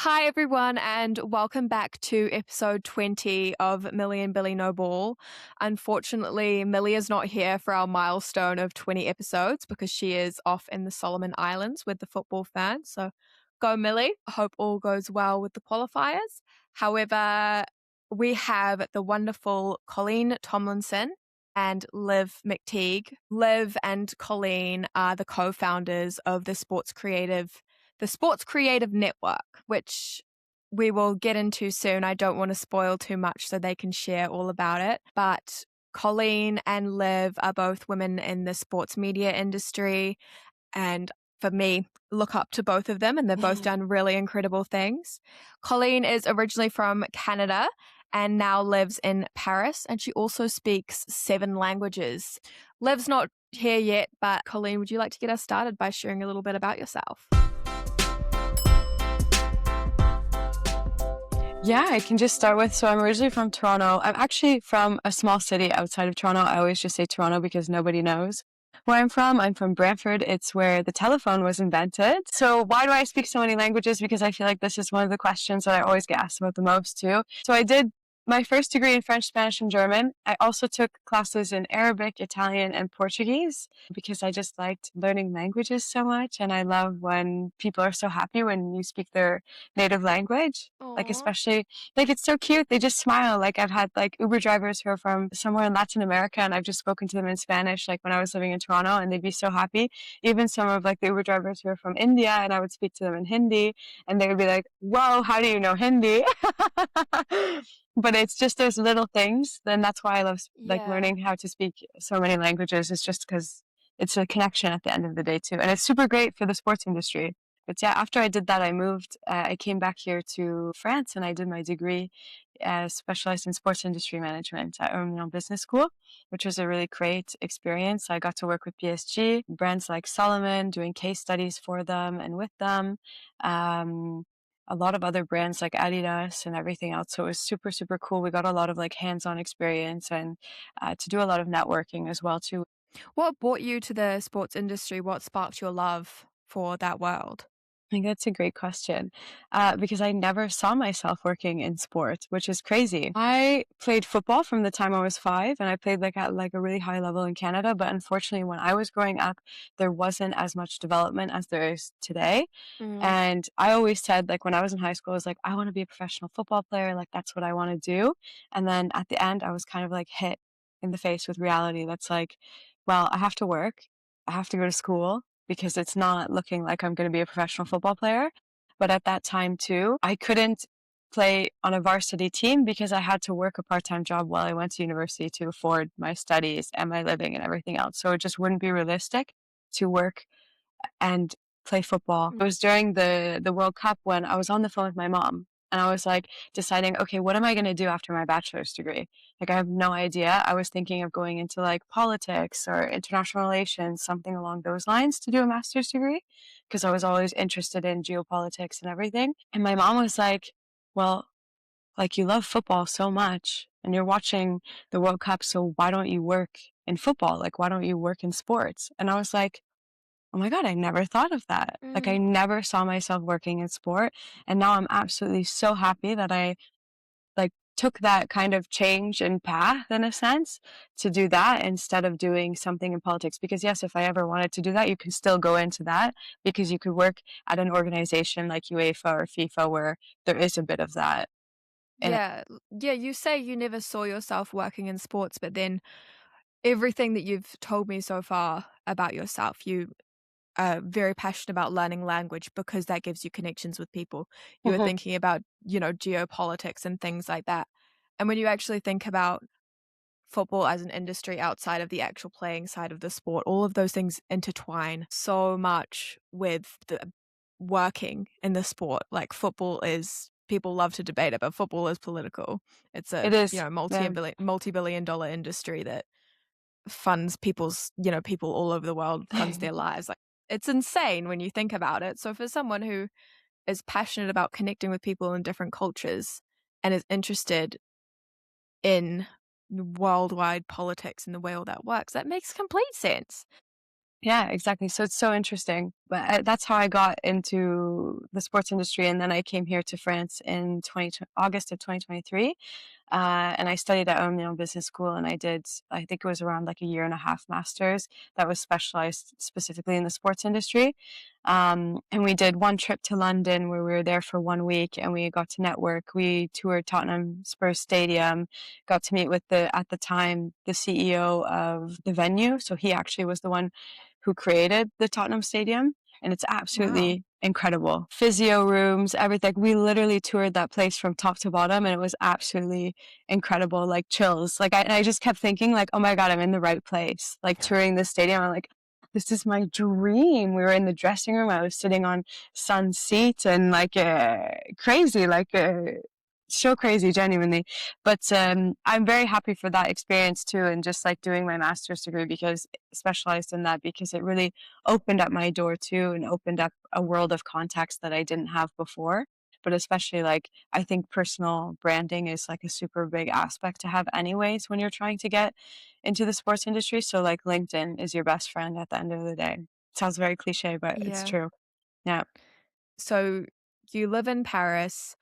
Hi, everyone, and welcome back to episode 20 of Millie and Billie No Ball. Unfortunately, Millie is not here for our milestone of 20 episodes because she is off in the Solomon Islands with the football fans. So go, Millie. I hope all goes well with the qualifiers. However, we have the wonderful Colleen Tomlinson and Liv McTigue. Liv and Colleen are the co-founders of the Sports Creative Network, which we will get into soon. I don't want to spoil too much so they can share all about it. But Colleen and Liv are both women in the sports media industry. And for me, look up to both of them, and they've both done really incredible things. Colleen is originally from Canada and now lives in Paris, and she also speaks 7 languages. Liv's not here yet, but Colleen, would you like to get us started by sharing a little bit about yourself? Yeah, I can just start with, so I'm originally from Toronto. I'm actually from a small city outside of Toronto. I always just say Toronto because nobody knows where I'm from. I'm from Brantford. It's where the telephone was invented. So why do I speak so many languages? Because I feel like this is one of the questions that I always get asked about the most too. So I did my first degree in French, Spanish, and German. I also took classes in Arabic, Italian, and Portuguese because I just liked learning languages so much. And I love when people are so happy when you speak their native language. Like, Aw. especially, like, it's so cute. They just smile. Like, I've had like Uber drivers who are from somewhere in Latin America, and I've just spoken to them in Spanish, like when I was living in Toronto, and they'd be so happy. Even some of like the Uber drivers who are from India, and I would speak to them in Hindi, and they would be like, "Whoa, how do you know Hindi?" But it's just those little things. Then that's why I love like Yeah. learning how to speak so many languages. It's just because it's a connection at the end of the day too, and it's super great for the sports industry. But yeah, after I did that, I moved. I came back here to France, and I did my degree, specialized in sports industry management at Orléans Business School, which was a really great experience. I got to work with PSG, brands like Solomon, doing case studies for them and with them. Um, a lot of other brands like Adidas and everything else. So it was super, super cool. We got a lot of like hands-on experience and to do a lot of networking as well too. What brought you to the sports industry? What sparked your love for that world? I think that's a great question because I never saw myself working in sports, which is crazy. I played football from the time I was 5, and I played like at like a really high level in Canada. But unfortunately, when I was growing up, there wasn't as much development as there is today. Mm. And I always said, like when I was in high school, I was like, I want to be a professional football player. Like that's what I want to do. And then at the end, I was kind of like hit in the face with reality. That's like, well, I have to work. I have to go to school because it's not looking like I'm going to be a professional football player. But at that time too, I couldn't play on a varsity team because I had to work a part-time job while I went to university to afford my studies and my living and everything else. So it just wouldn't be realistic to work and play football. It was during the World Cup when I was on the phone with my mom, and I was like deciding, okay, what am I going to do after my bachelor's degree? Like I have no idea. I was thinking of going into like politics or international relations, something along those lines to do a master's degree because I was always interested in geopolitics and everything. And my mom was like, well, like you love football so much and you're watching the World Cup, so why don't you work in football? Like why don't you work in sports? And I was like, oh my God, I never thought of that. Like I Mm. never saw myself working in sport. And now I'm absolutely so happy that I like took that kind of change in path in a sense to do that instead of doing something in politics. Because yes, if I ever wanted to do that, you can still go into that because you could work at an organization like UEFA or FIFA where there is a bit of that. And Yeah, you say you never saw yourself working in sports, but then everything that you've told me so far about yourself, you are very passionate about learning language because that gives you connections with people. You were Mhm. thinking about, geopolitics and things like that. And when you actually think about football as an industry outside of the actual playing side of the sport, all of those things intertwine so much with the working in the sport. Like football is people love to debate it, but football is political. It's a, It is. Yeah. multi-billion dollar industry that funds people all over the world, funds their lives. Like it's insane when you think about it. So for someone who is passionate about connecting with people in different cultures and is interested in worldwide politics and the way all that works, that makes complete sense. Yeah, exactly. So it's so interesting But that's how I got into the sports industry. And then I came here to France in August of 2023. And I studied at Own Business School, and I think it was around like a year and a half master's that was specialized specifically in the sports industry. And we did one trip to London where we were there for 1 week and we got to network. We toured Tottenham Spurs Stadium, got to meet with at the time, the CEO of the venue. So he actually was the one who created the Tottenham Stadium. And it's Wow. absolutely incredible. Physio rooms, everything. We literally toured that place from top to bottom, and it was absolutely incredible, like chills. Like I just kept thinking, like, oh my God, I'm in the right place. Like touring the stadium, I'm like, this is my dream. We were in the dressing room. I was sitting on sun seats and like crazy, like so crazy, genuinely. But I'm very happy for that experience too, and just like doing my master's degree because specialized in that, because it really opened up my door too and opened up a world of context that I didn't have before. But especially like I think personal branding is like a super big aspect to have anyways when you're trying to get into the sports industry. So like LinkedIn is your best friend at the end of the day. Sounds very cliche, but it's Yeah. true. Yeah. So you live in Paris.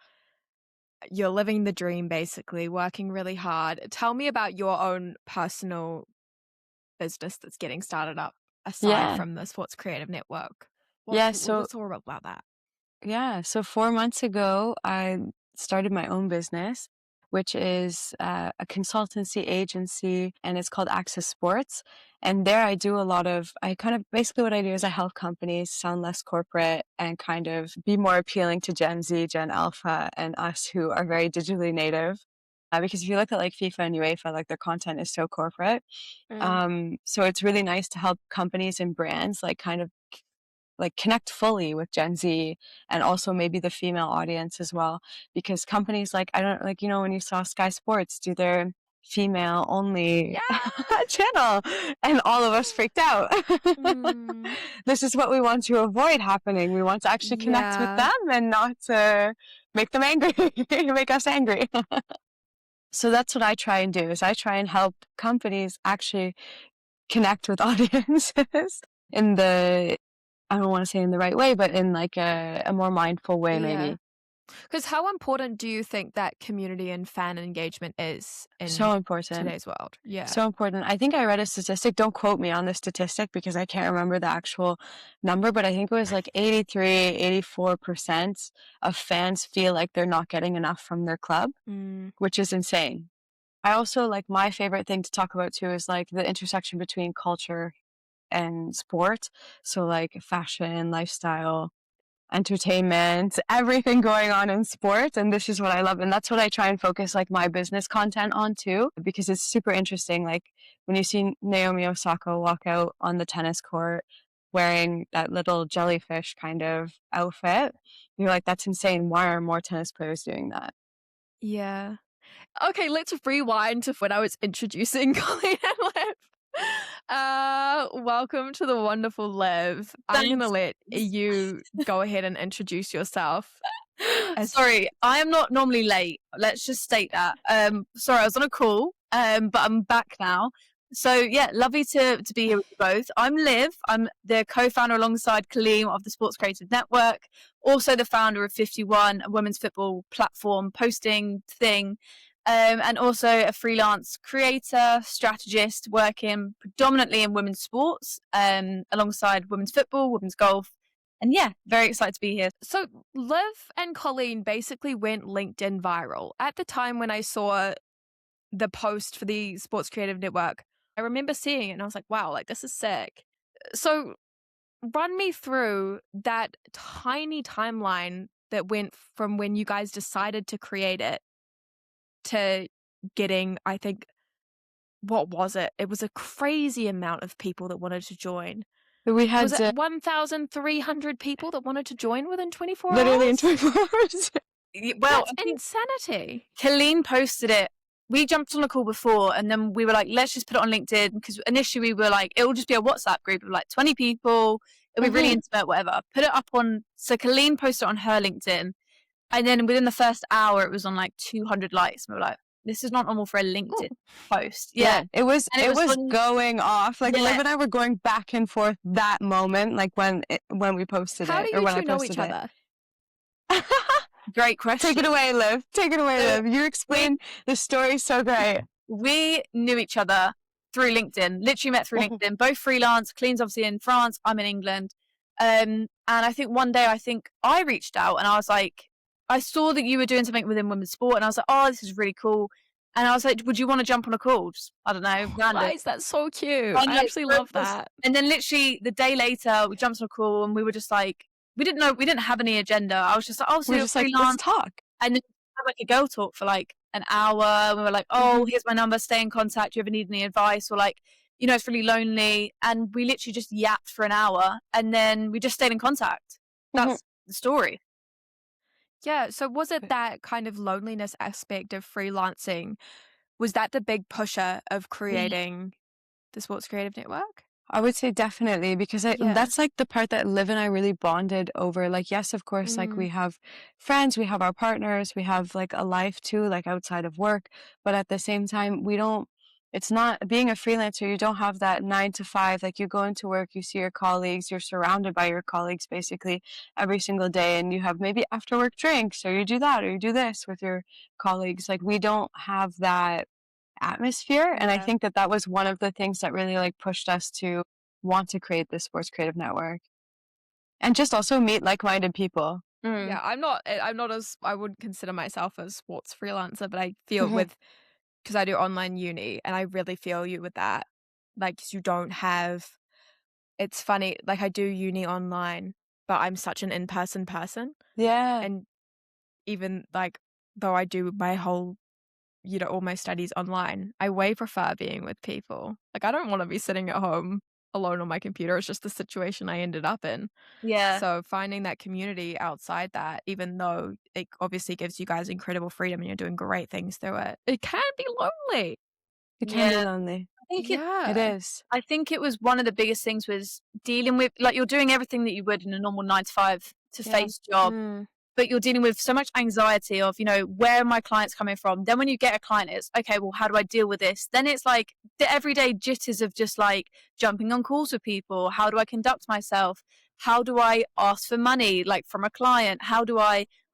You're living the dream, basically, working really hard. Tell me about your own personal business that's getting started up aside Yeah. from the Sports Creative Network. Yeah. What's all about that? Yeah. So 4 months ago, I started my own business, which is a consultancy agency, and it's called Access Sports. And there I kind of basically what I do is I help companies sound less corporate and kind of be more appealing to Gen Z, Gen Alpha, and us who are very digitally native. Because if you look at like FIFA and UEFA, like their content is so corporate. Mm. So it's really nice to help companies and brands like kind of like connect fully with Gen Z and also maybe the female audience as well. Because companies like, I don't like, when you saw Sky Sports do their female only Yeah. channel and all of us freaked out. Mm. This is what we want to avoid happening. We want to actually connect with Yeah. them and not make them angry, make us angry. So that's what I try and do is I try and help companies actually connect with audiences in the I don't want to say in the right way, but in like a more mindful way, Yeah. maybe. Because how important do you think that community and fan engagement is in So important. today's world? Yeah. So important. I think I read a statistic. Don't quote me on the statistic because I can't remember the actual number, but I think it was like 83, 84% of fans feel like they're not getting enough from their club, Mm. which is insane. I also like my favorite thing to talk about too is like the intersection between culture and sport. So like fashion, lifestyle, entertainment, everything going on in sports. And this is what I love. And that's what I try and focus like my business content on too, because it's super interesting. Like when you see Naomi Osaka walk out on the tennis court wearing that little jellyfish kind of outfit, you're like, that's insane. Why are more tennis players doing that? Yeah. Okay, let's rewind to when I was introducing Colleen and Liv. Welcome to the wonderful Liv. I'm gonna Thanks. let you go ahead and introduce yourself. Sorry, I am not normally late. Let's just state that. Sorry, I was on a call, but I'm back now. So yeah, lovely to be here with you both. I'm Liv. I'm the co-founder alongside Colleen of the Sports Creative Network, also the founder of 51, a women's football platform posting thing, and also a freelance creator, strategist, working predominantly in women's sports, alongside women's football, women's golf. And yeah, very excited to be here. So Liv and Colleen basically went LinkedIn viral. At the time when I saw the post for the Sports Creative Network, I remember seeing it and I was like, wow, like this is sick. So run me through that tiny timeline that went from when you guys decided to create it to getting, I think, what was it? It was a crazy amount of people that wanted to join. We Was had it 1,300 people that wanted to join within 24 literally in hours? 24 hours. Well, That's I think insanity. Colleen posted it. We jumped on a call before and then we were like, let's just put it on LinkedIn, because initially we were like, it will just be a WhatsApp group of like 20 people. It'll be really intimate, whatever. Put it up on, so Colleen posted it on her LinkedIn. And then within the first hour, it was on like 200 likes. And we were like, this is not normal for a LinkedIn post. Yeah, it was on, going off. Like, yeah. Liv and I were going back and forth that moment, like when we posted How it, do or you when I two know posted each it. other? Great question. Take it away, Liv. Take it away, Liv. You explain the story so great. We knew each other through LinkedIn, literally met through LinkedIn, both freelance. Colleen's obviously in France, I'm in England. And I think one day, I reached out and I was like, I saw that you were doing something within women's sport and I was like, oh, this is really cool. And I was like, would you want to jump on a call? Just, I don't know, random. Guys, that's so cute. I I actually love that. And then literally the day later, we jumped on a call and we were just like, we didn't have any agenda. I was just like, oh, so we're you're just like, freelance. let's talk. And then we had like a girl talk for like an hour. And we were like, oh, here's my number, stay in contact. Do you ever need any advice? Or like, you know, it's really lonely. And we literally just yapped for an hour and then we just stayed in contact. That's the story. Yeah. So was it that kind of loneliness aspect of freelancing? Was that the big pusher of creating the Sports Creative Network? I would say definitely, because that's like the part that Liv and I really bonded over. Like, yes, of course, like we have friends, we have our partners, we have like a life too, like outside of work. But at the same time, it's not being a freelancer, you don't have that 9 to 5. Like, you go into work, you see your colleagues, you're surrounded by your colleagues basically every single day. And you have maybe after work drinks, or you do that, or you do this with your colleagues. Like, we don't have that atmosphere. And I think that was one of the things that really like pushed us to want to create this Sports Creative Network, and just also meet like-minded people. Yeah, I'm not I wouldn't consider myself a sports freelancer, but I feel because I do online uni and I really feel you with that. Like, 'cause you don't have, it's funny, like I do uni online, but I'm such an in-person person. Yeah. And even like, though I do my whole, all my studies online, I way prefer being with people. Like, I don't want to be sitting at home alone on my computer. It's just the situation I ended up in. Yeah. So finding that community outside that, even though it obviously gives you guys incredible freedom and you're doing great things through it, it can be lonely. It can be lonely. I think it is. I think it was one of the biggest things was dealing with, like, you're doing everything that you would in a normal 9 to 5 to face job. But you're dealing with so much anxiety of, where are my clients coming from? Then when you get a client, it's, okay, well, how do I deal with this? Then it's like the everyday jitters of just like jumping on calls with people. How do I conduct myself? How do I ask for money, like from a client?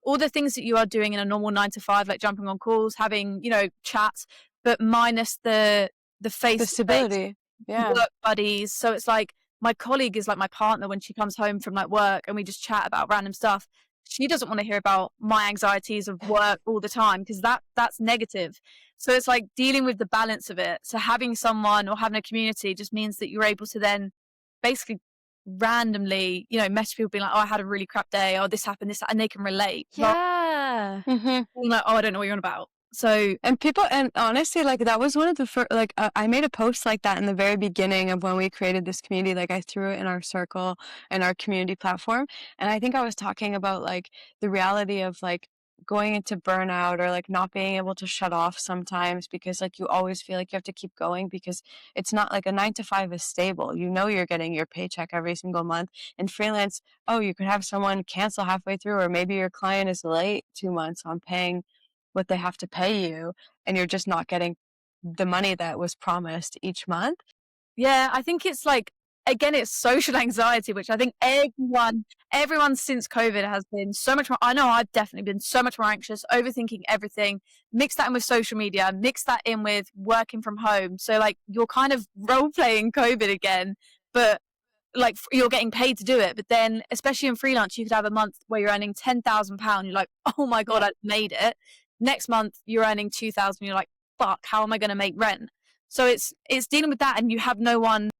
All the things that you are doing in a normal 9 to 5, like jumping on calls, having, chats, but minus the face, the stability, work buddies. So it's like my colleague is like my partner when she comes home from like work and we just chat about random stuff. She doesn't want to hear about my anxieties of work all the time because that's negative. So it's like dealing with the balance of it. So having someone or having a community just means that you're able to then basically randomly, message people being like, oh, I had a really crap day, or this happened, and they can relate. Yeah. Being like, oh, I don't know what you're on about. So, and honestly, like, that was one of the first, like, I made a post like that in the very beginning of when we created this community. Like, I threw it in our circle and our community platform. And I think I was talking about like the reality of like going into burnout, or like not being able to shut off sometimes, because like you always feel like you have to keep going, because it's not like a 9 to 5 is stable. You're getting your paycheck every single month. And freelance, you could have someone cancel halfway through, or maybe your client is late 2 months on paying what they have to pay you, and you're just not getting the money that was promised each month. Yeah, I think it's like, again, it's social anxiety, which I think everyone since COVID has been so much more. I know I've definitely been so much more anxious, overthinking everything. Mix that in with social media, mix that in with working from home. So like you're kind of role playing COVID again, but like you're getting paid to do it. But then, especially in freelance, you could have a month where you're earning £10,000. You're like, oh my God, I made it. Next month, you're earning 2,000. You're like, fuck, how am I going to make rent? So it's dealing with that, and you have no one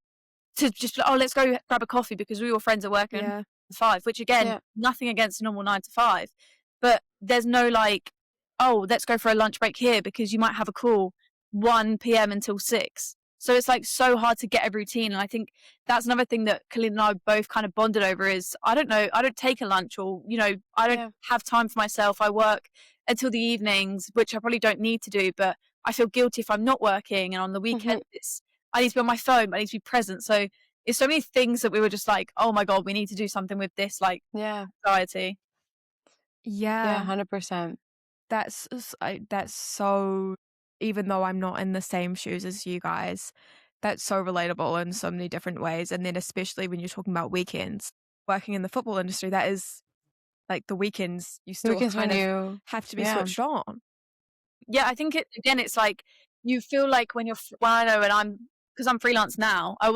to just, let's go grab a coffee because we were friends at work at 5, which again, nothing against a normal 9 to 5. But there's no like, let's go for a lunch break here because you might have a call 1 p.m. until 6. So it's like so hard to get a routine. And I think that's another thing that Colleen and I both kind of bonded over is, I don't take a lunch, or, I don't have time for myself. I work until the evenings, which I probably don't need to do, but I feel guilty if I'm not working. And on the weekend, I need to be on my phone, I need to be present. So it's so many things that we were just like, oh my God, we need to do something with this, like, anxiety. Yeah. 100%. That's so even though I'm not in the same shoes as you guys, that's so relatable in so many different ways. And then especially when you're talking about weekends, working in the football industry, that is like the weekends you still Because when kind of you, have to be yeah, switched on. Yeah, I think it's like you feel like when you're well, I know, and because I'm freelance now. I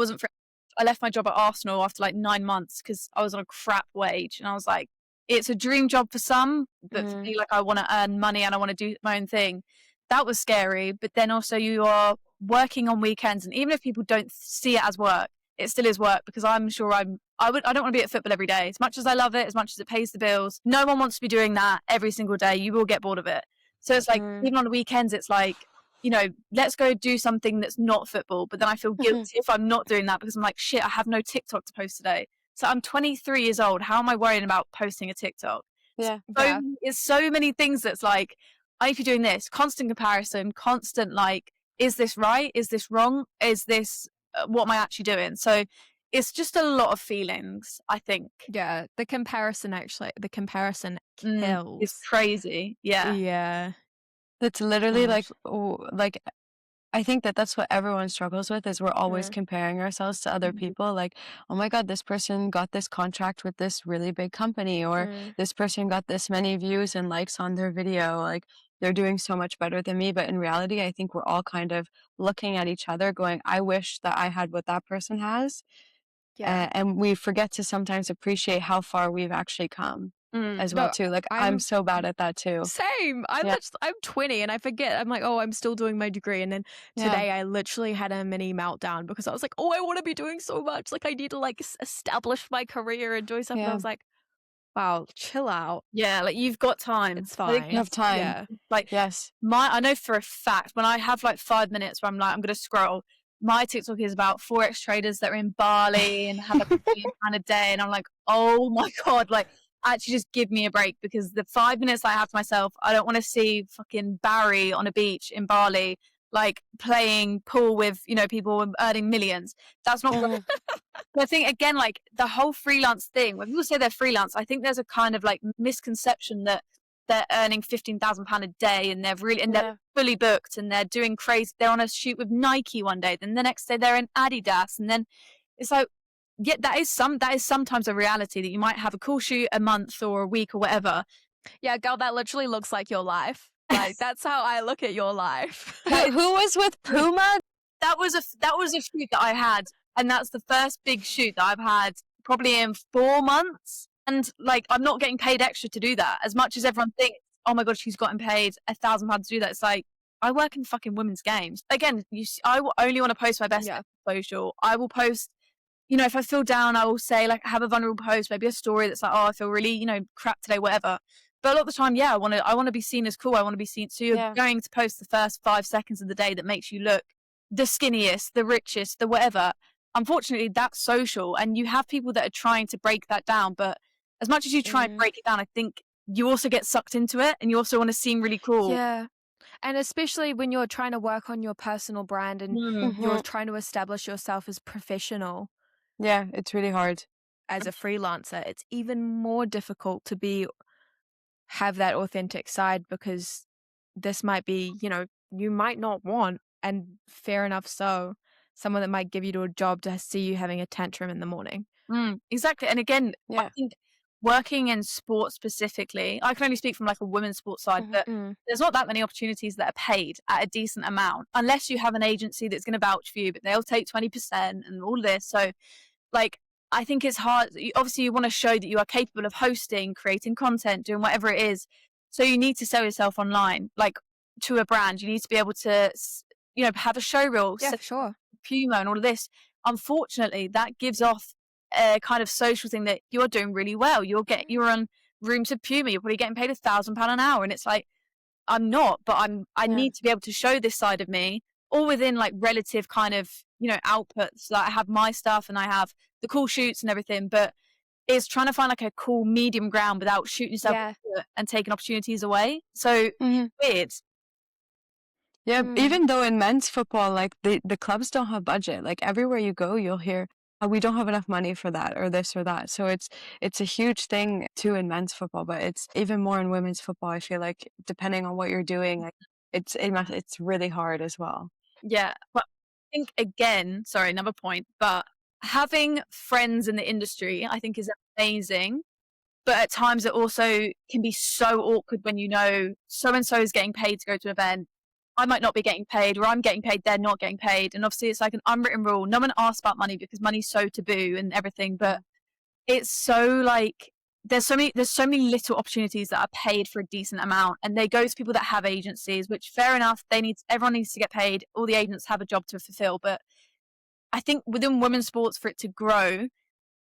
left my job at Arsenal after like 9 months because I was on a crap wage, and I was like, it's a dream job for some, but for me, like I want to earn money and I want to do my own thing. That was scary, but then also you are working on weekends, and even if people don't see it as work, it still is work because I'm sure I don't want to be at football every day. As much as I love it, as much as it pays the bills, no one wants to be doing that every single day. You will get bored of it. So it's like, even on the weekends, it's like, let's go do something that's not football. But then I feel guilty if I'm not doing that because I'm like, shit, I have no TikTok to post today. So I'm 23 years old. How am I worrying about posting a TikTok? yeah. Yeah. It's so many things that's like, I need to be doing this. Constant comparison, constant like, is this right? Is this wrong? Is this, what am I actually doing? So it's just a lot of feelings, I think. Yeah, the comparison kills. It's crazy. Yeah. Yeah. It's literally Gosh. like I think that's what everyone struggles with is we're always comparing ourselves to other people. Like, oh my God, this person got this contract with this really big company, or this person got this many views and likes on their video. Like, they're doing so much better than me. But in reality, I think we're all kind of looking at each other going, I wish that I had what that person has. Yeah. And we forget to sometimes appreciate how far we've actually come as well, No, too. Like, I'm so bad at that, too. Same. Yeah. I'm 20 and I forget. I'm like, oh, I'm still doing my degree. And then today I literally had a mini meltdown because I was like, oh, I want to be doing so much. Like I need to like establish my career and do stuff. And I was like, wow, chill out. Yeah, like you've got time. It's I think fine. You have time. Yeah. like Yes. I know for a fact when I have like 5 minutes where I'm like, I'm going to scroll, my TikTok is about Forex traders that are in Bali and have like £1 million a day. And I'm like, oh my God, like actually just give me a break because the 5 minutes I have to myself, I don't want to see fucking Barry on a beach in Bali, like playing pool with, people earning millions. That's not great. But I think again, like the whole freelance thing, when people say they're freelance, I think there's a kind of like misconception that they're earning £15,000 a day and they're fully booked and they're doing crazy. They're on a shoot with Nike one day, then the next day they're in Adidas, and then it's like, yeah, that is sometimes a reality that you might have a cool shoot a month or a week or whatever. Yeah, girl, that literally looks like your life. Like that's how I look at your life. Who was with Puma? That was a shoot that I had, and that's the first big shoot that I've had probably in 4 months. And like, I'm not getting paid extra to do that. As much as everyone thinks, oh my God, she's gotten paid £1,000 to do that. It's like, I work in fucking women's games. Again, I will only want to post my best social. I will post, if I feel down, I will say like, have a vulnerable post, maybe a story that's like, oh, I feel really, crap today, whatever. But a lot of the time, I want to be seen as cool. I want to be seen. So you're going to post the first 5 seconds of the day that makes you look the skinniest, the richest, the whatever. Unfortunately, that's social, and you have people that are trying to break that down. But as much as you try and break it down, I think you also get sucked into it, and you also want to seem really cool. Yeah. And especially when you're trying to work on your personal brand and you're trying to establish yourself as professional. Yeah, it's really hard. As a freelancer, it's even more difficult to have that authentic side because this might be, you might not want, and fair enough so, someone that might give you to a job to see you having a tantrum in the morning. Exactly. And again, I think working in sports specifically, I can only speak from like a women's sports side, but there's not that many opportunities that are paid at a decent amount unless you have an agency that's going to vouch for you, but they'll take 20% and all this. So like, I think it's hard. Obviously, you want to show that you are capable of hosting, creating content, doing whatever it is. So you need to sell yourself online, like to a brand. You need to be able to, have a show reel, Yeah, for sure. Puma and all of this. Unfortunately, that gives off a kind of social thing that you're doing really well. You're on rooms of Puma. You're probably getting paid £1,000 an hour, and it's like, I'm not, but I need to be able to show this side of me, all within like relative kind of outputs. Like I have my stuff and I have the cool shoots and everything, but it's trying to find like a cool medium ground without shooting yourself and taking opportunities away. So weird. Yeah, even though in men's football, like the clubs don't have budget. Like everywhere you go, you'll hear, oh, we don't have enough money for that or this or that. So it's a huge thing too in men's football, but it's even more in women's football. I feel like depending on what you're doing, like it's really hard as well. Yeah, but I think again, sorry, another point, but having friends in the industry, I think is amazing. But at times it also can be so awkward when you know so and so is getting paid to go to an event. I might not be getting paid, or I'm getting paid, they're not getting paid. And obviously it's like an unwritten rule. No one asks about money because money's so taboo and everything. But it's so like there's so many little opportunities that are paid for a decent amount, and they go to people that have agencies, which fair enough, everyone needs to get paid. All the agents have a job to fulfill. But I think within women's sports, for it to grow,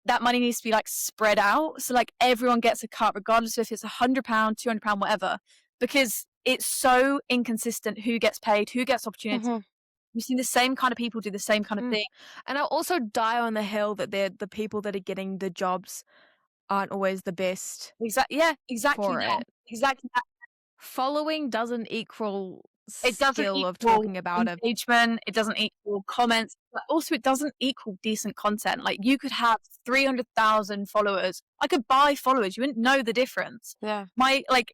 that money needs to be like spread out. So like everyone gets a cut, regardless if it's £100, £200, whatever, because it's so inconsistent who gets paid, who gets opportunity. Mhm. You've seen the same kind of people do the same kind of thing. And I'll also die on the hill that the people that are getting the jobs aren't always the best Yeah, exactly for that. it. Exactly that. Following doesn't equal It doesn't skill of equal talking about it. engagement. It doesn't equal comments. But also, it doesn't equal decent content. Like you could have 300,000 followers. I could buy followers. You wouldn't know the difference. Yeah.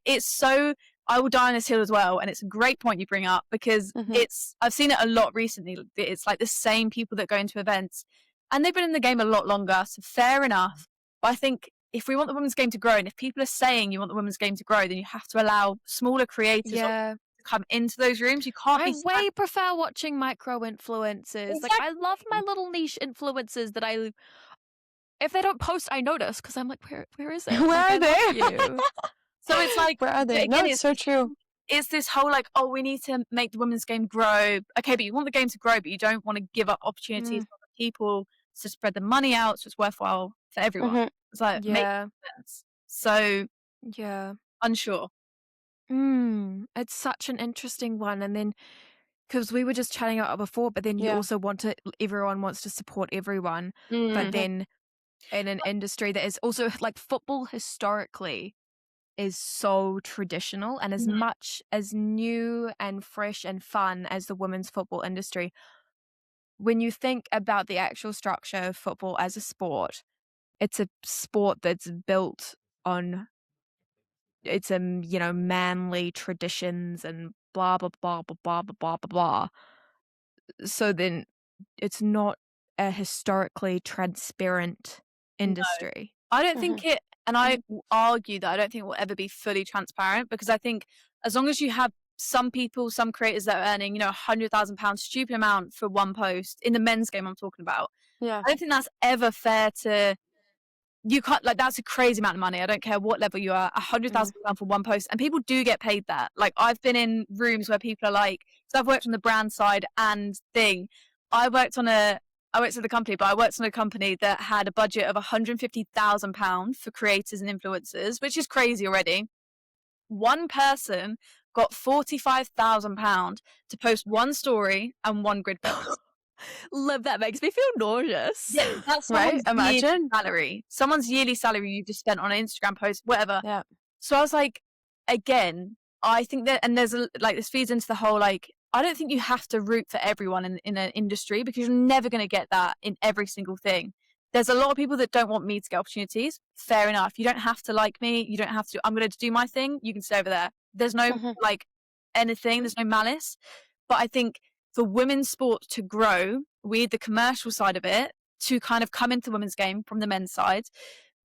It's so. I will die on this hill as well, and it's a great point you bring up because Mhm. I've seen it a lot recently. It's like the same people that go into events, and they've been in the game a lot longer. So fair enough. But I think if we want the women's game to grow, and if people are saying you want the women's game to grow, then you have to allow smaller creators Yeah. to come into those rooms. You can't I be way prefer watching micro influencers. Like I love my little niche influencers that if they don't post, I notice because I'm like, where is it? Where Like, are I love they? you. So it's like, Where are they? again, No, it's so true. it's this whole like, oh, we need to make the women's game grow. Okay, but you want the game to grow, but you don't want to give up opportunities for other people to spread the money out so it's worthwhile for everyone. Mhm. It's like, makes Yeah. sense. So Yeah. unsure. It's such an interesting one. And then, because we were just chatting about it before, but then you Yeah. also everyone wants to support everyone. But Mm. then in an industry that is also like football historically is so traditional, and as much as new and fresh and fun as the women's football industry, when you think about the actual structure of football as a sport, it's a sport that's built on it's manly traditions and blah blah blah blah blah blah blah blah blah. So then it's not a historically transparent industry. I don't think it, and I will argue that I don't think it will ever be fully transparent, because I think as long as you have some people, some creators that are earning, £100,000, stupid amount for one post in the men's game I'm talking about, Yeah. I don't think that's ever fair to. You can't, like, that's a crazy amount of money. I don't care what level you are, £100,000 for one post, and people do get paid that. Like, I've been in rooms where people are like, so I've worked on the brand side and thing. I worked at the company, but I worked on a company that had a budget of £150,000 for creators and influencers, which is crazy already. One person got £45,000 to post one story and one grid post. Liv, that makes me feel nauseous. Yeah, that's Right? Imagine. someone's yearly salary you've just spent on an Instagram post, whatever. Yeah. So I was like, again, I think that, and there's this feeds into the whole, like, I don't think you have to root for everyone in an industry, because you're never going to get that in every single thing. There's a lot of people that don't want me to get opportunities. Fair enough. You don't have to like me. You don't have to. I'm going to do my thing. You can stay over there. There's no anything. There's no malice. But I think for women's sport to grow, we need the commercial side of it to kind of come into women's game from the men's side.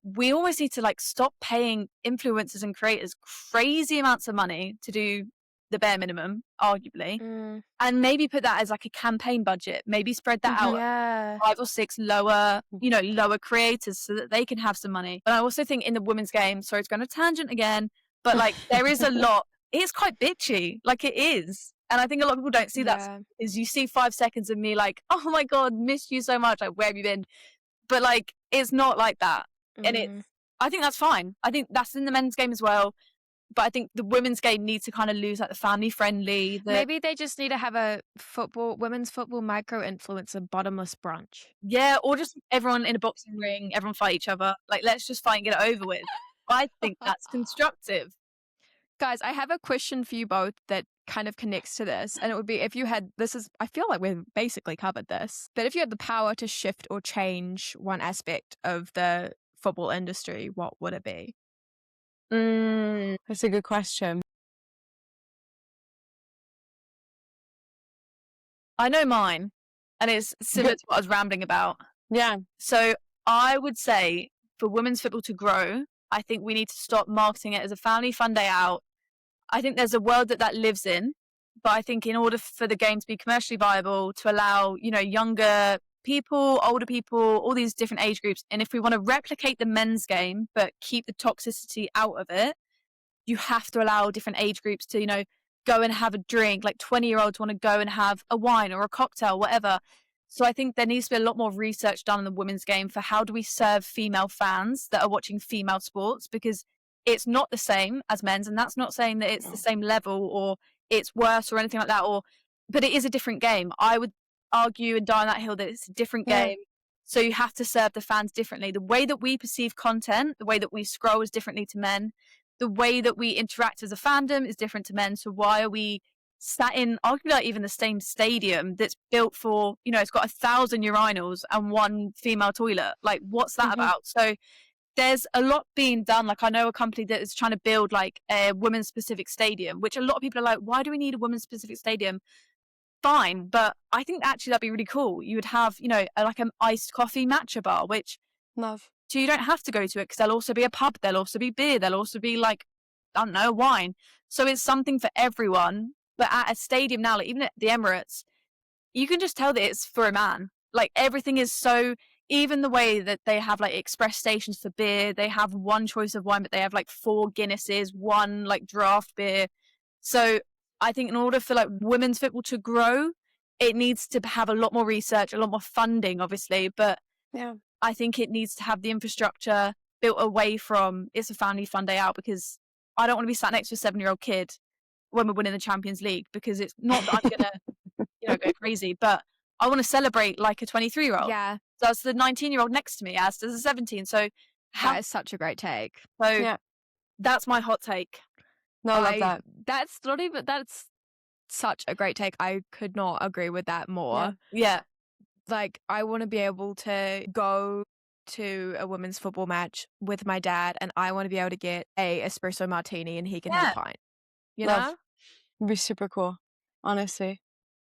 We almost need to stop paying influencers and creators crazy amounts of money to do the bare minimum, arguably, and maybe put that as like a campaign budget. Maybe spread that out. Yeah. 5 or 6 lower creators so that they can have some money. But I also think in the women's game, sorry, it's going to tangent again, but there is a lot. It's quite bitchy, it is. And I think a lot of people don't see that. Is you see 5 seconds of me oh my God, missed you so much. Where have you been? But it's not like that. And I think that's fine. I think that's in the men's game as well. But I think the women's game needs to kind of lose the family friendly. Maybe they just need to have a women's football micro influencer bottomless brunch. Yeah, or just everyone in a boxing ring, everyone fight each other. Let's just fight and get it over with. I think that's constructive. Guys, I have a question for you both that kind of connects to this. And it would be, if you had, I feel like we've basically covered this, but if you had the power to shift or change one aspect of the football industry, what would it be? That's a good question. I know mine, and it's similar to what I was rambling about. Yeah. So I would say for women's football to grow, I think we need to stop marketing it as a family fun day out. I think there's a world that lives in, but I think in order for the game to be commercially viable, to allow, younger people, older people, all these different age groups, and if we want to replicate the men's game but keep the toxicity out of it, you have to allow different age groups to, go and have a drink. Like 20-year-olds want to go and have a wine or a cocktail, whatever. So I think there needs to be a lot more research done in the women's game for how do we serve female fans that are watching female sports, because it's not the same as men's, and that's not saying that it's the same level or it's worse or anything like that, but it is a different game. I would argue and die on that hill that it's a different game. So you have to serve the fans differently. The way that we perceive content, the way that we scroll is differently to men. The way that we interact as a fandom is different to men. So why are we sat in arguably like even the same stadium that's built for, it's got 1,000 urinals and one female toilet? Like, what's that about? So there's a lot being done. Like, I know a company that is trying to build like a women's specific stadium, which a lot of people are like, why do we need a women's specific stadium? Fine, but I think actually that'd be really cool. You would have, like an iced coffee matcha bar, which Love. So you don't have to go to it because there'll also be a pub, there'll also be beer, there'll also be like, I don't know, wine. So it's something for everyone. But at a stadium now, like even at the Emirates, you can just tell that it's for a man. Like everything is so, even the way that they have like express stations for beer, they have one choice of wine, but they have like 4 Guinnesses, one like draft beer. So I think in order for like women's football to grow, it needs to have a lot more research, a lot more funding, obviously. But Yeah. I think it needs to have the infrastructure built away from it's a family fun day out, because I don't want to be sat next to a 7-year-old kid when we're winning the Champions League, because it's not that I'm going to, go crazy, but I want to celebrate like a 23-year-old. Yeah. So that's the 19-year-old next to me, as does a 17. So That is such a great take. So that's my hot take. No, I love that. That's such a great take. I could not agree with that more. Yeah. Like, I want to be able to go to a women's football match with my dad, and I want to be able to get a espresso martini and he can have a pint. You know? It'd be super cool, honestly.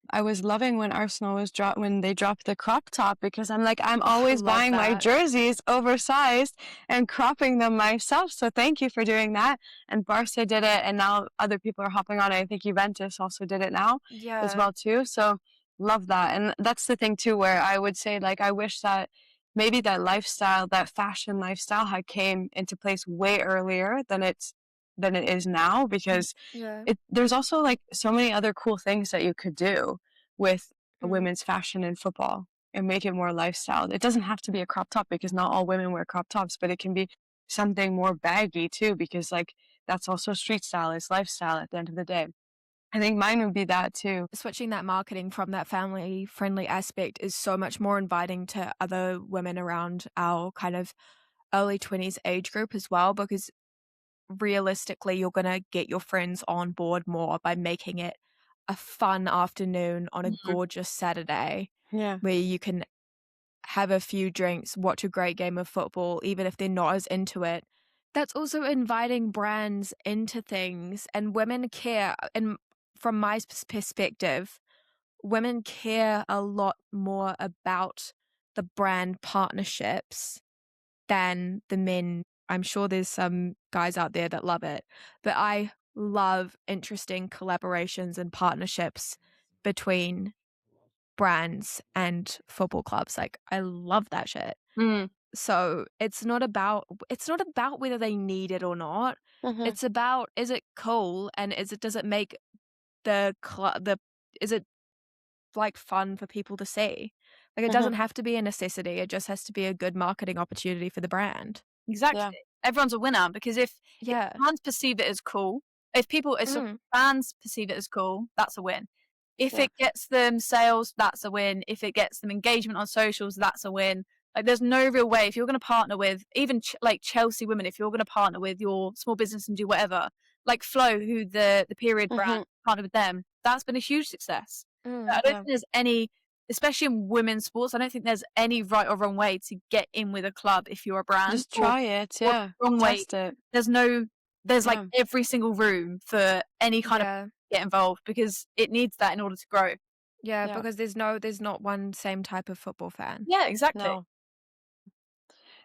I was loving when Arsenal was when they dropped the crop top, because I'm like, I'm always buying my jerseys oversized and cropping them myself. So thank you for doing that. And Barca did it, and now other people are hopping on it. I think Juventus also did it now as well too. So love that. And that's the thing too, where I would say, like, I wish that maybe that lifestyle, that fashion lifestyle, had came into place way earlier than it is now, because there's also like so many other cool things that you could do with women's fashion in football and make it more lifestyle. It doesn't have to be a crop top, because not all women wear crop tops, but it can be something more baggy too, because like that's also street style, it's lifestyle at the end of the day. I think mine would be that too. Switching that marketing from that family friendly aspect is so much more inviting to other women around our kind of early 20s age group as well, because realistically you're going to get your friends on board more by making it a fun afternoon on a gorgeous Saturday where you can have a few drinks, watch a great game of football, even if they're not as into it. That's also inviting brands into things, and women care. And from my perspective, women care a lot more about the brand partnerships than the men. I'm sure there's some guys out there that love it, but I love interesting collaborations and partnerships between brands and football clubs. Like, I love that shit. So it's not about whether they need it or not. It's about, is it cool, and does it make is it like fun for people to see? Like, it doesn't have to be a necessity. It just has to be a good marketing opportunity for the brand. Exactly. Everyone's a winner, because if fans perceive it as cool, if fans perceive it as cool, that's a win. If it gets them sales, that's a win. If it gets them engagement on socials, that's a win. Like, there's no real way, if you're going to partner with even like Chelsea women, if you're going to partner with your small business and do whatever, like Flow, who the period brand partnered with them, that's been a huge success. I don't think there's any, especially in women's sports, I don't think there's any right or wrong way to get in with a club if you're a brand. Just try it, wrong way. Test it. There's like every single room for any kind of get involved, because it needs that in order to grow. Yeah, because there's not one same type of football fan. Yeah, exactly. No.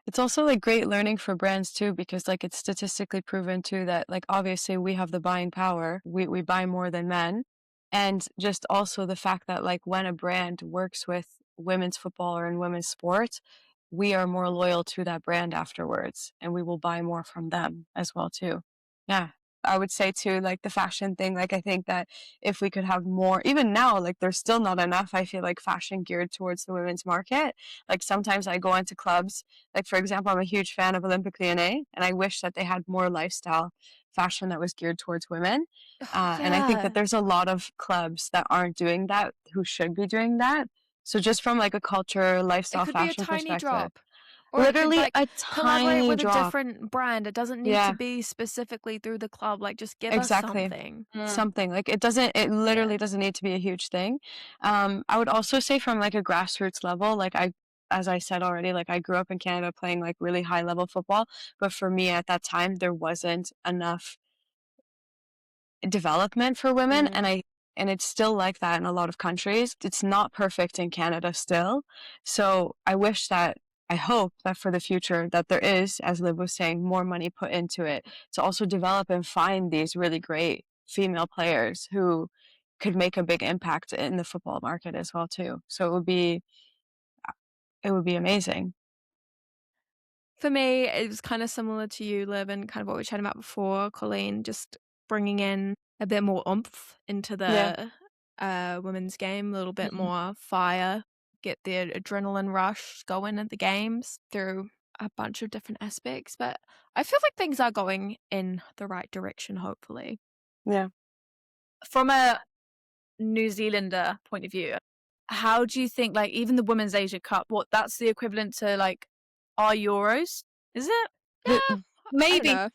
It's also like great learning for brands too, because like it's statistically proven too that like obviously we have the buying power. We buy more than men. And just also the fact that like when a brand works with women's football or in women's sports, we are more loyal to that brand afterwards and we will buy more from them as well too. Yeah. I would say too, like the fashion thing, like I think that if we could have more, even now, like there's still not enough, I feel like fashion geared towards the women's market. Like sometimes I go into clubs, like for example, I'm a huge fan of Olympique Lyonnais, and I wish that they had more lifestyle fashion that was geared towards women. And I think that there's a lot of clubs that aren't doing that, who should be doing that. So just from like a culture, lifestyle, It could be a fashion tiny perspective, drop. Or it could, literally like, a collaborate tiny with a drop. different brand. It doesn't need Yeah. to be specifically through the club. Like, just give Exactly. us something. Something like it literally doesn't need to be a huge thing. I would also say from like a grassroots level, like as I said already, like I grew up in Canada playing like really high level football, but for me at that time there wasn't enough development for women, and it's still like that in a lot of countries. It's not perfect in Canada still. So I hope that for the future that there is, as Liv was saying, more money put into it to also develop and find these really great female players who could make a big impact in the football market as well too. So it would be amazing. For me, it was kind of similar to you, Liv, and kind of what we were chatting about before, Colleen, just bringing in a bit more oomph into the women's game, a little bit more fire, get the adrenaline rush going at the games through a bunch of different aspects. But I feel like things are going in the right direction, hopefully. Yeah. From a New Zealander point of view, how do you think, like, even the Women's Asia Cup, that's the equivalent to like our Euros, is it? Yeah, I Maybe. don't know.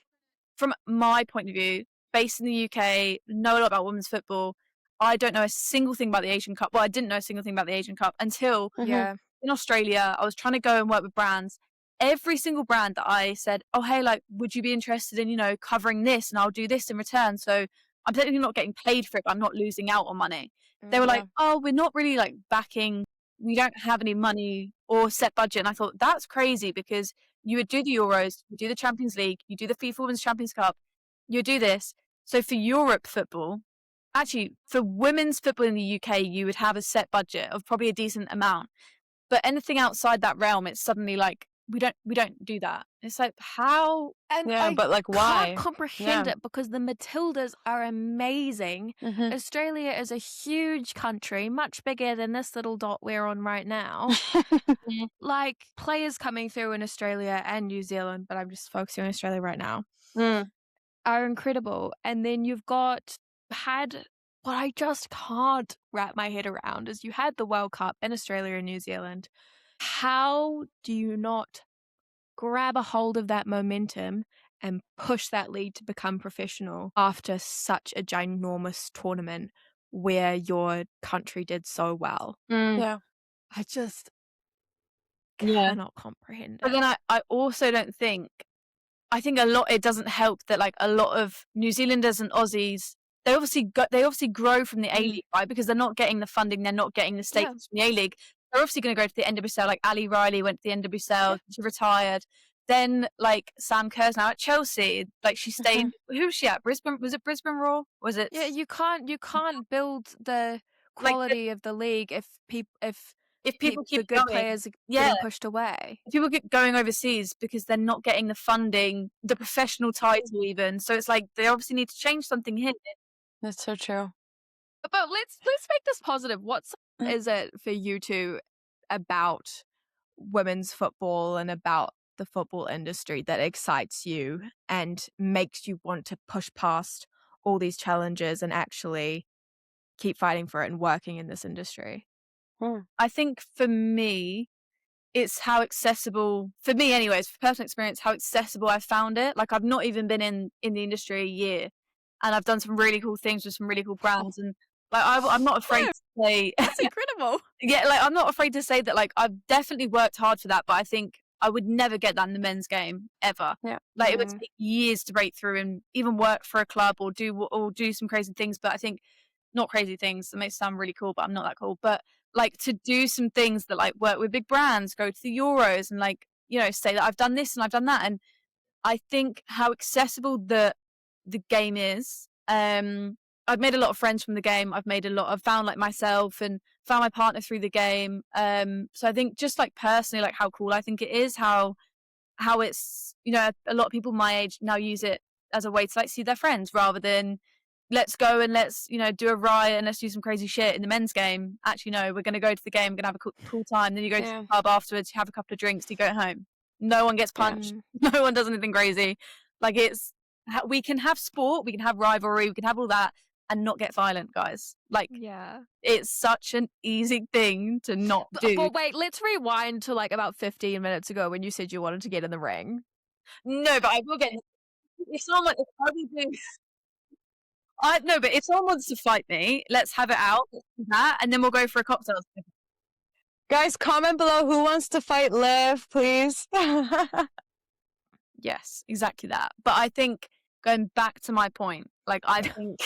From my point of view, based in the UK, know a lot about women's football. I don't know a single thing about the Asian Cup. Well, I didn't know a single thing about the Asian Cup until Yeah. in Australia, I was trying to go and work with brands. Every single brand that I said, oh, hey, like, would you be interested in, covering this? And I'll do this in return. So I'm technically not getting paid for it, but I'm not losing out on money. They were like, oh, we're not really like backing. We don't have any money or set budget. And I thought, that's crazy, because you would do the Euros, you do the Champions League, you do the FIFA Women's Champions Cup, you do this. So for Europe football, actually for women's football in the UK, you would have a set budget of probably a decent amount. But anything outside that realm, it's suddenly like, we don't do that. It's like, how? And Yeah, I but like why? can't comprehend it, because the Matildas are amazing. Australia is a huge country, much bigger than this little dot we're on right now. Like, players coming through in Australia and New Zealand, but I'm just focusing on Australia right now, are incredible. And then you've had what I just can't wrap my head around is you had the World Cup in Australia and New Zealand. How do you not grab a hold of that momentum and push that league to become professional after such a ginormous tournament where your country did so well? Yeah. I just Yeah. cannot comprehend But it. then I also don't think, I think it doesn't help that like a lot of New Zealanders and Aussies, they obviously grow from the A-League, right? Because they're not getting the funding, they're not getting the status from the A-League. They're obviously going to go to the NWSL. Like Ali Riley went to the NWSL, she retired. Then like Sam Kerr's now at Chelsea. Like she stayed. Who was she at? Brisbane? Was it Brisbane Roar? Was it? Yeah, you can't build the quality of the league if people the keep good going, players are getting pushed away. people get going overseas because they're not getting the funding, the professional title even. So it's like they obviously need to change something here. That's so true. But let's make this positive. What is it for you two about women's football and about the football industry that excites you and makes you want to push past all these challenges and actually keep fighting for it and working in this industry? I think for me, it's how accessible, for me anyways, for personal experience, how accessible I found it. Like I've not even been in the industry a year, and I've done some really cool things with some really cool brands, and like I'm not afraid to say That's incredible. yeah, like I'm not afraid to say that like I've definitely worked hard for that, but I think I would never get that in the men's game ever. Yeah. Like it would take years to break through and even work for a club or do some crazy things. But I think not crazy things that may sound really cool, but I'm not that cool, but like to do some things that like work with big brands, go to the Euros and like, you know, say that I've done this and I've done that. And I think how accessible the game is. I've made a lot of friends from the game. I've found like myself and found my partner through the game. So I think just like personally, like how cool I think it is, how it's, you know, a lot of people my age now use it as a way to like see their friends rather than let's go and let's, you know, do a riot and let's do some crazy shit in the men's game. Actually, no, we're going to go to the game, we're going to have a cool time. Then you go to the pub afterwards, you have a couple of drinks, you go home. No one gets punched. No one does anything crazy. Like we can have sport, we can have rivalry, we can have all that and not get violent, guys. Like, it's such an easy thing to not do. But wait, let's rewind to like about 15 minutes ago when you said you wanted to get in the ring. No, but I will get. If someone, if I do, no, but if someone wants to fight me, let's have it out. Let's do that, and then we'll go for a cocktail. Guys, comment below who wants to fight Liv, please. Yes, exactly that. But I think going back to my point, like I think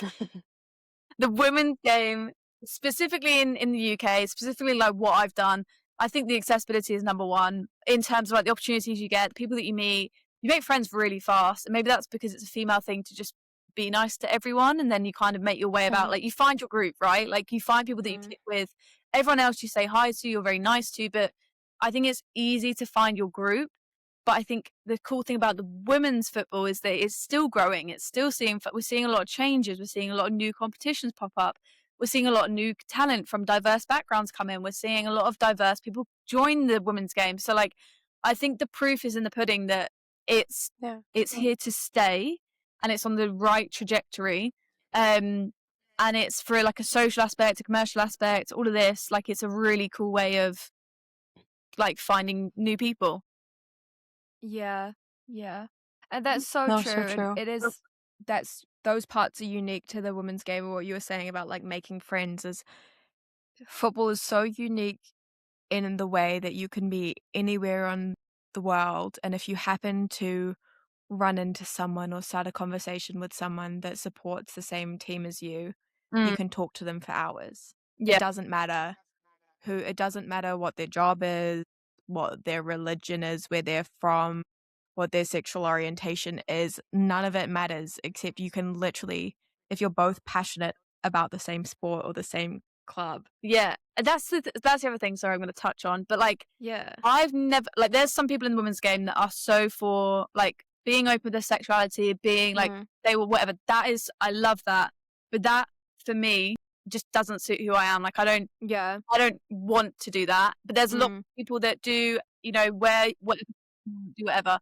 the women's game, specifically in the UK, specifically like what I've done, I think the accessibility is number one in terms of like the opportunities you get, the people that you meet. You make friends really fast, and maybe that's because it's a female thing to just be nice to everyone, and then you kind of make your way about. Like you find your group, right? Like you find people that you click with. Everyone else you say hi to, you're very nice to, but I think it's easy to find your group. But I think the cool thing about the women's football is that it's still growing. It's still we're seeing a lot of changes. We're seeing a lot of new competitions pop up. We're seeing a lot of new talent from diverse backgrounds come in. We're seeing a lot of diverse people join the women's game. So like, I think the proof is in the pudding that it's here to stay and it's on the right trajectory. And it's for like a social aspect, a commercial aspect, all of this. Like it's a really cool way of like finding new people. Yeah. And that's so true. So true. It is. Those parts are unique to the women's game. Or what you were saying about like making friends is football is so unique in the way that you can be anywhere on the world, and if you happen to run into someone or start a conversation with someone that supports the same team as you, you can talk to them for hours. It doesn't matter it doesn't matter what their job is, what their religion is, where they're from, what their sexual orientation is. None of it matters, except you can literally, if you're both passionate about the same sport or the same club. Yeah, that's the other thing. Sorry, I'm going to touch on, but like, I've never like. There's some people in the women's game that are so for like being open with their sexuality, being like they will whatever. That is, I love that, but that for me just doesn't suit who I am. Like I don't want to do that. But there's a lot of people that do, you know, do whatever.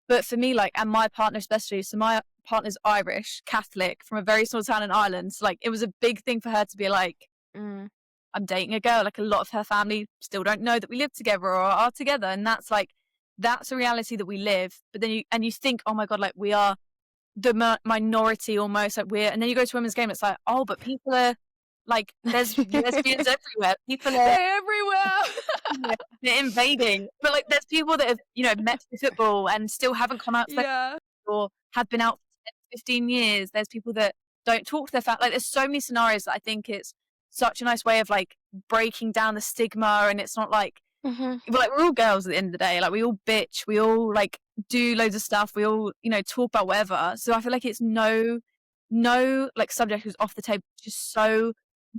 But for me, like, and my partner especially, so my partner's Irish, Catholic, from a very small town in Ireland. So like it was a big thing for her to be like, I'm dating a girl. Like a lot of her family still don't know that we live together or are together. And that's like, that's a reality that we live. But then you think, oh my God, like we are the minority almost, like and then you go to women's game, it's like, oh, but people are like, there's lesbians everywhere. People are everywhere. They're invading. But like, there's people that have, you know, met through football and still haven't come out or have been out for 10, 15 years. There's people that don't talk to their family. Like, there's so many scenarios that I think it's such a nice way of like breaking down the stigma. And it's not like, we're all girls at the end of the day. Like we all bitch, we all like do loads of stuff, we all, you know, talk about whatever. So I feel like it's no like subject is off the table. It's just so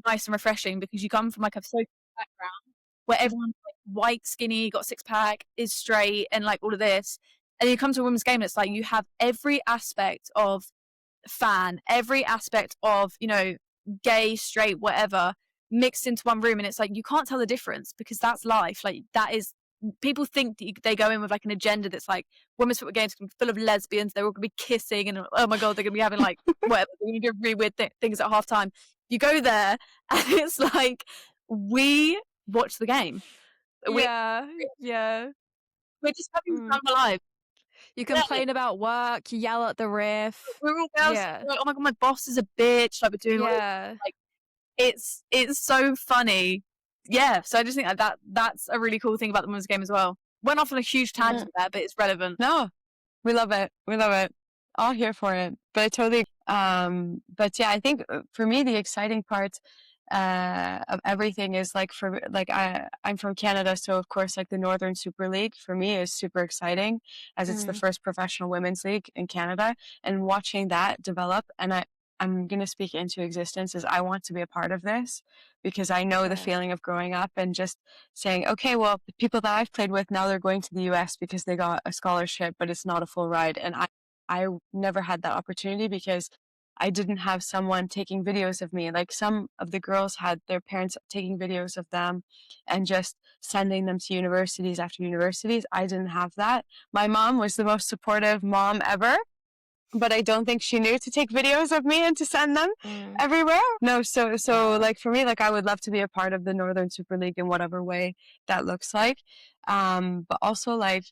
nice and refreshing because you come from like a social background where everyone's like white, skinny, got a six pack, is straight, and like all of this, and you come to a women's game and it's like you have every aspect of fan, every aspect of, you know, gay, straight, whatever, mixed into one room, and it's like you can't tell the difference because that's life. Like that is, people think that they go in with like an agenda that's like women's football games are full of lesbians, they're all gonna be kissing and oh my God, they're gonna be having like whatever, they're gonna do really weird things at half time. You go there and it's like we watch the game. Yeah. We're just having fun alive. You complain about work, you yell at the ref. We're all girls. Like, oh my God, my boss is a bitch. Like we're doing like it's so funny. Yeah. So I just think that's a really cool thing about the women's game as well. Went off on a huge tangent there, but it's relevant. No, we love it. All here for it. But I totally But yeah, I think for me, the exciting part of everything is like I'm from Canada, so of course like the Northern Super League for me is super exciting as it's the first professional women's league in Canada, and watching that develop, and I'm going to speak into existence is I want to be a part of this because I know the feeling of growing up and just saying, okay, well, the people that I've played with now they're going to the US because they got a scholarship, but it's not a full ride, and I never had that opportunity because I didn't have someone taking videos of me. Like some of the girls had their parents taking videos of them and just sending them to universities after universities. I didn't have that. My mom was the most supportive mom ever, but I don't think she knew to take videos of me and to send them everywhere. No, so like for me, like I would love to be a part of the Northern Super League in whatever way that looks like. But also like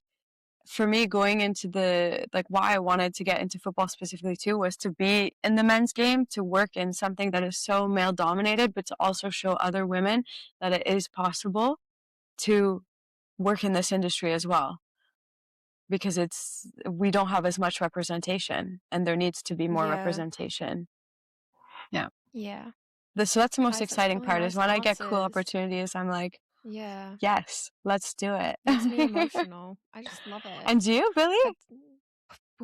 for me, going into why I wanted to get into football specifically too was to be in the men's game, to work in something that is so male dominated, but to also show other women that it is possible to work in this industry as well. Because we don't have as much representation and there needs to be more representation. Yeah. Yeah. So that's the most exciting really part nice is when I get cool answers. opportunities, I'm like, yeah, yes, let's do it. makes me emotional. I just love it. And you, Billie?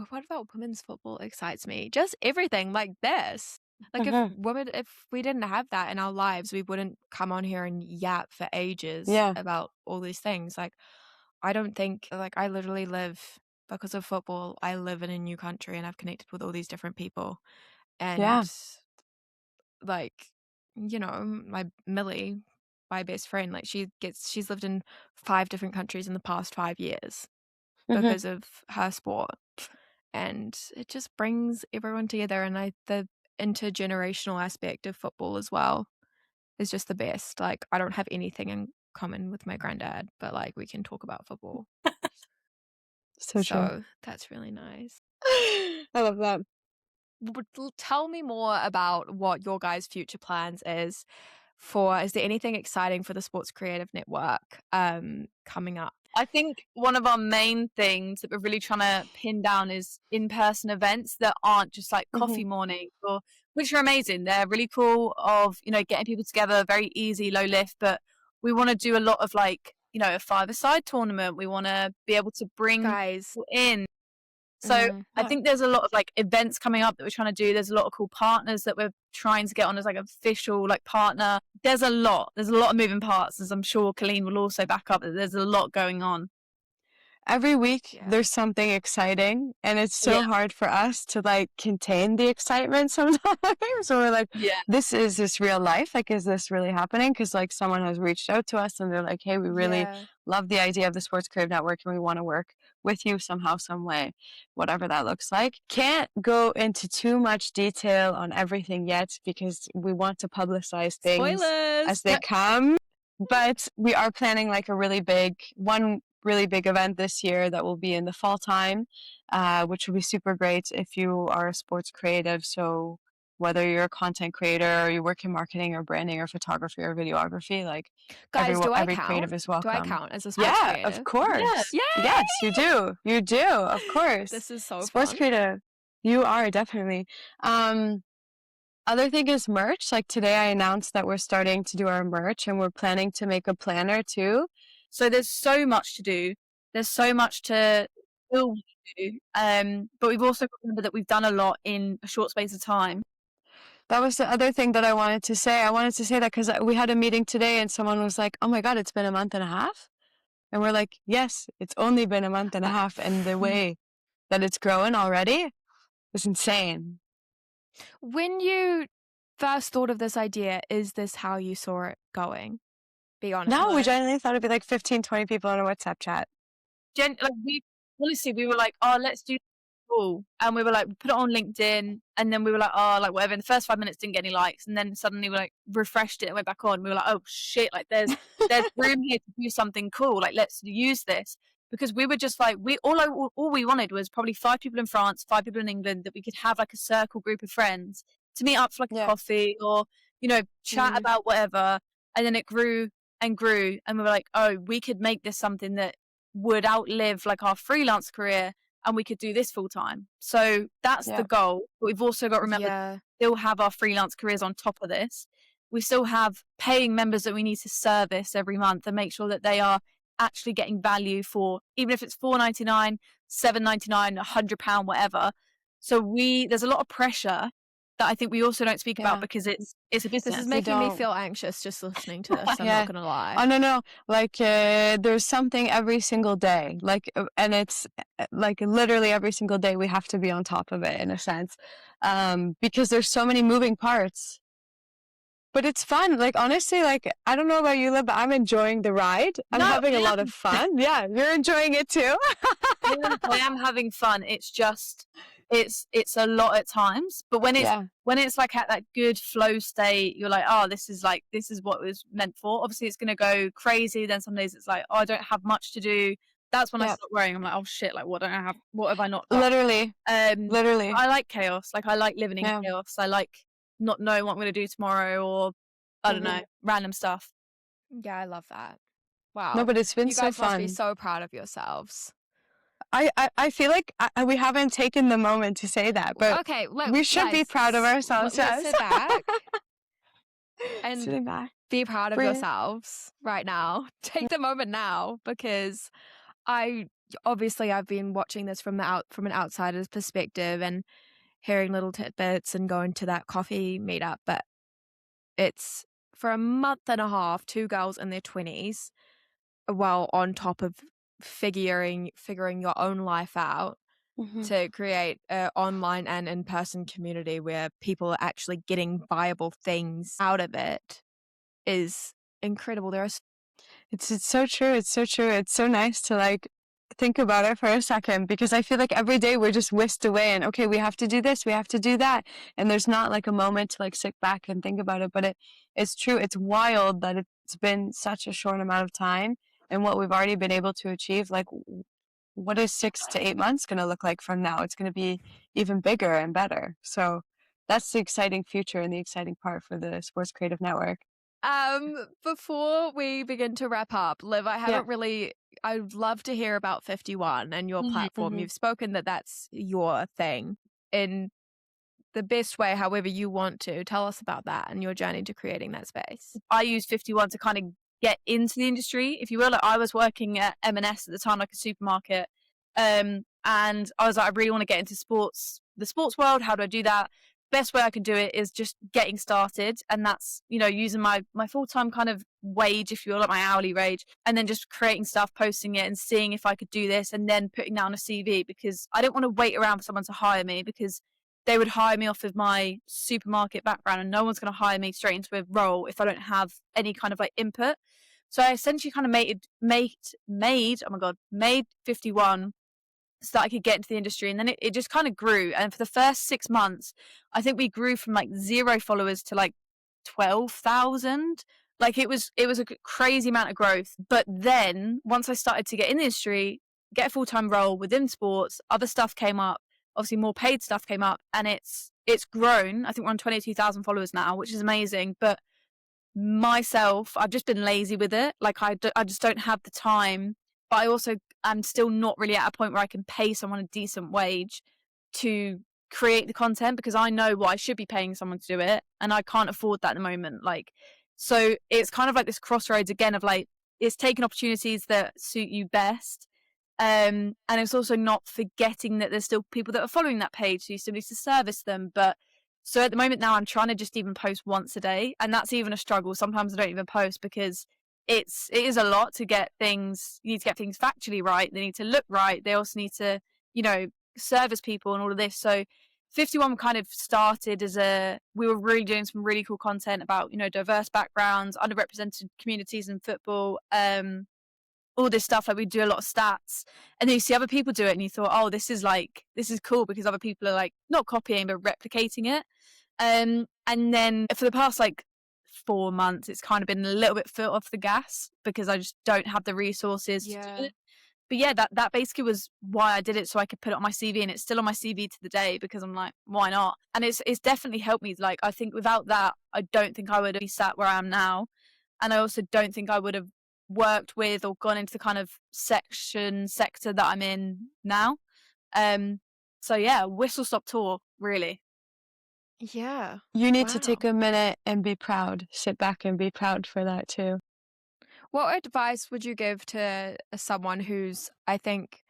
What about women's football excites me? Just everything like this. Like if we didn't have that in our lives, we wouldn't come on here and yap for ages about all these things. Like I don't think like I literally live because of football. I live in a new country and I've connected with all these different people. And like, you know, my Millie, my best friend, like she's lived in 5 different countries in the past 5 years because of her sport. And it just brings everyone together, and the intergenerational aspect of football as well is just the best. Like I don't have anything in common with my granddad, but like we can talk about football. So true. That's really nice. I love that. Tell me more about what your guys' future plans is there anything exciting for the Sports Creative Network coming up? I think one of our main things that we're really trying to pin down is in-person events that aren't just like coffee mornings, which are amazing. They're really cool of, you know, getting people together, very easy, low lift, but we want to do a lot of like, you know, a 5-a-side tournament. We want to be able to bring guys people in. So I think there's a lot of like events coming up that we're trying to do. There's a lot of cool partners that we're trying to get on as like official like partner. There's a lot of moving parts, as I'm sure Colleen will also back up that there's a lot going on. Every week there's something exciting, and it's so hard for us to like contain the excitement sometimes. So we're like, this real life? Like, is this really happening? Because like someone has reached out to us and they're like, hey, we really love the idea of the Sports Creative Network and we want to work with you somehow, some way, whatever that looks like. Can't go into too much detail on everything yet because we want to publicize things as they come. But we are planning like a really big event this year that will be in the fall time, which will be super great if you are a sports creative. So whether you're a content creator or you work in marketing or branding or photography or videography, like guys, every creative is welcome. Do I count as a sports creative? Of course. Yes, you do. You do, of course. This is so sports fun. creative. You are definitely. Other thing is merch. Like today I announced that we're starting to do our merch and we're planning to make a planner too. So there's so much to do. There's so much to still do. But we've also got to remember that we've done a lot in a short space of time. That was the other thing that I wanted to say. I wanted to say that because we had a meeting today and someone was like, oh my God, it's been a month and a half. And we're like, yes, it's only been a month and a half. And the way that it's growing already is insane. When you first thought of this idea, is this how you saw it going? Be honest. No, we generally thought it'd be like 15, 20 people in a WhatsApp chat. We were like, oh, let's do cool. And we were like, put it on LinkedIn. And then we were like, oh, like whatever. In the first 5 minutes didn't get any likes. And then suddenly we like refreshed it and went back on. We were like, oh shit, like there's room here to do something cool. Like let's use this. Because we were just like, all we wanted was probably 5 people in France, 5 people in England, that we could have like a circle group of friends to meet up for like a coffee or, you know, chat about whatever. And then it grew and grew. And we were like, oh, we could make this something that would outlive like our freelance career and we could do this full time. So that's the goal. But we've also got to remember we still have our freelance careers on top of this. We still have paying members that we need to service every month and make sure that they are actually getting value for, even if it's $4.99, $7.99, £100, whatever. So there's a lot of pressure that I think we also don't speak about because it's a business. This is making me feel anxious just listening to this. I'm not gonna lie. Oh no, like there's something every single day, like, and it's like literally every single day we have to be on top of it in a sense, because there's so many moving parts. But it's fun. Like, honestly, like, I don't know about you, Liv, but I'm enjoying the ride. I'm having a lot of fun. Yeah, you're enjoying it too. I am having fun. It's just, it's a lot at times. But when it's like at that good flow state, you're like, oh, this is what it was meant for. Obviously, it's going to go crazy. Then some days it's like, oh, I don't have much to do. That's when I start worrying. I'm like, oh shit, like what have I not done? Literally. Literally. I like chaos. Like I like living in chaos. I like not knowing what I'm going to do tomorrow, or I don't know, random stuff. Yeah, I love that. Wow. No, but it's been so fun. You guys must be so proud of yourselves. I feel like we haven't taken the moment to say that, but okay, we should be proud of ourselves. Let's sit back and be proud of yourselves right now. Take the moment now, because I've been watching this from an outsider's perspective and hearing little tidbits and going to that coffee meetup, but it's for a month and a half, 2 girls in their 20s, while on top of figuring your own life out to create an online and in-person community where people are actually getting viable things out of it is incredible. It's so true. It's so true. It's so nice to like think about it for a second, because I feel like every day we're just whisked away and okay, we have to do this, we have to do that, and there's not like a moment to like sit back and think about it. But it's true. It's wild that it's been such a short amount of time and what we've already been able to achieve. Like, what is 6 to 8 months going to look like from now? It's going to be even bigger and better. So that's the exciting future and the exciting part for the Sports Creative Network. Before we begin to wrap up, Liv, I'd love to hear about 51 and your platform. You've spoken that that's your thing in the best way, however you want to. Tell us about that and your journey to creating that space. I used 51 to kind of get into the industry, if you will. Like, I was working at M&S at the time, like a supermarket, and I was like, I really want to get into the sports world. How do I do that? Best way I can do it is just getting started, and that's, you know, using my full-time kind of wage, if you will, like my hourly wage, and then just creating stuff, posting it and seeing if I could do this, and then putting down a CV, because I don't want to wait around for someone to hire me, because they would hire me off of my supermarket background, and no one's going to hire me straight into a role if I don't have any kind of like input. So I essentially kind of made 51 so that I could get into the industry. And then it just kind of grew. And for the first 6 months, I think we grew from like 0 followers to like 12,000. Like it was a crazy amount of growth. But then once I started to get in the industry, get a full-time role within sports, other stuff came up. Obviously more paid stuff came up, and it's grown. I think we're on 22,000 followers now, which is amazing. But myself, I've just been lazy with it. Like I just don't have the time. But I also am still not really at a point where I can pay someone a decent wage to create the content, because I know what I should be paying someone to do it, and I can't afford that at the moment. Like, so it's kind of like this crossroads again of like, it's taking opportunities that suit you best. And it's also not forgetting that there's still people that are following that page, so you still need to service them. But so at the moment now, I'm trying to just even post once a day, and that's even a struggle. Sometimes I don't even post because it is a lot to get things. You need to get things factually right. They need to look right. They also need to, you know, service people and all of this. So 51 kind of started as we were really doing some really cool content about, you know, diverse backgrounds, underrepresented communities in football, all this stuff. Like, we do a lot of stats, and then you see other people do it and you thought, oh, this is cool, because other people are like not copying but replicating it. And then for the past like 4 months, it's kind of been a little bit foot off the gas because I just don't have the resources to do it. But yeah, that basically was why I did it, so I could put it on my CV, and it's still on my CV to the day, because I'm like, why not? And it's definitely helped me. Like, I think without that, I don't think I would have been sat where I am now, and I also don't think I would have worked with or gone into the kind of sector that I'm in now. So yeah, whistle stop tour, really. Yeah. You need to Wow. take a minute and be proud. Sit back and be proud for that too. What advice would you give to someone who's, I think,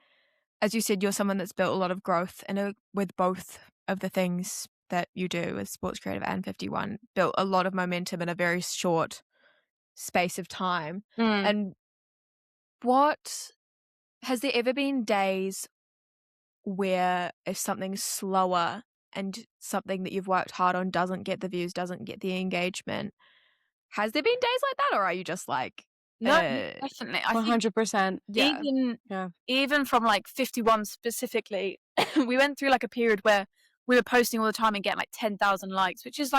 as you said, you're someone that's built a lot of growth with both of the things that you do as Sports Creative and 51, built a lot of momentum in a very short space of time. Mm. And what has there ever been days where if something's slower and something that you've worked hard on doesn't get the views, doesn't get the engagement, has there been days like that, or are you just like, No, definitely. I think 100%. yeah, even from like 51 specifically, we went through like a period where we were posting all the time and getting like 10,000 likes, which is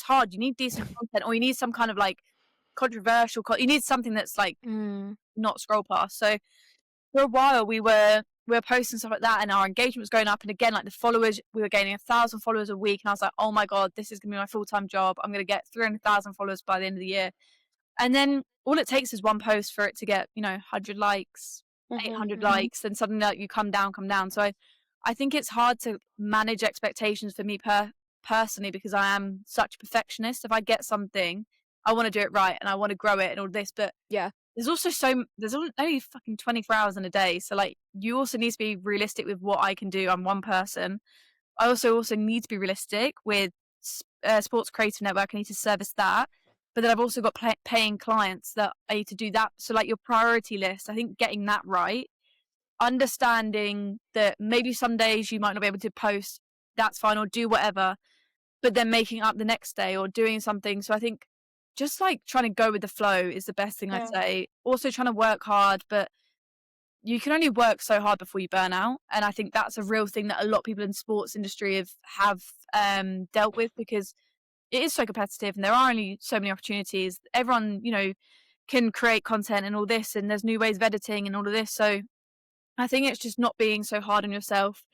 hard. You need decent content, or you need some kind of like controversial. You need something that's like not scroll past. So for a while we were posting stuff like that, and our engagement was going up. And again, like the followers, we were gaining 1,000 followers a week, and I was like, oh my god, this is gonna be my full-time job. I'm gonna get 300,000 followers by the end of the year. And then all it takes is one post for it to get, 100 likes, 800 likes, and suddenly like, you come down. So I think it's hard to manage expectations for me personally, because I am such a perfectionist. If I get something, I want to do it right and I want to grow it and all this. But yeah, there's only fucking 24 hours in a day. So like you also need to be realistic with what I can do. I'm one person. I also need to be realistic with Sports Creative Network. I need to service that. But then I've also got paying clients that I need to do that. So like your priority list, I think getting that right, understanding that maybe some days you might not be able to post, that's fine, or do whatever, but then making up the next day or doing something. So I think just like trying to go with the flow is the best thing I'd say. Also trying to work hard, but you can only work so hard before you burn out. And I think that's a real thing that a lot of people in sports industry have dealt with, because it is so competitive and there are only so many opportunities. Everyone, can create content and all this, and there's new ways of editing and all of this. So I think it's just not being so hard on yourself,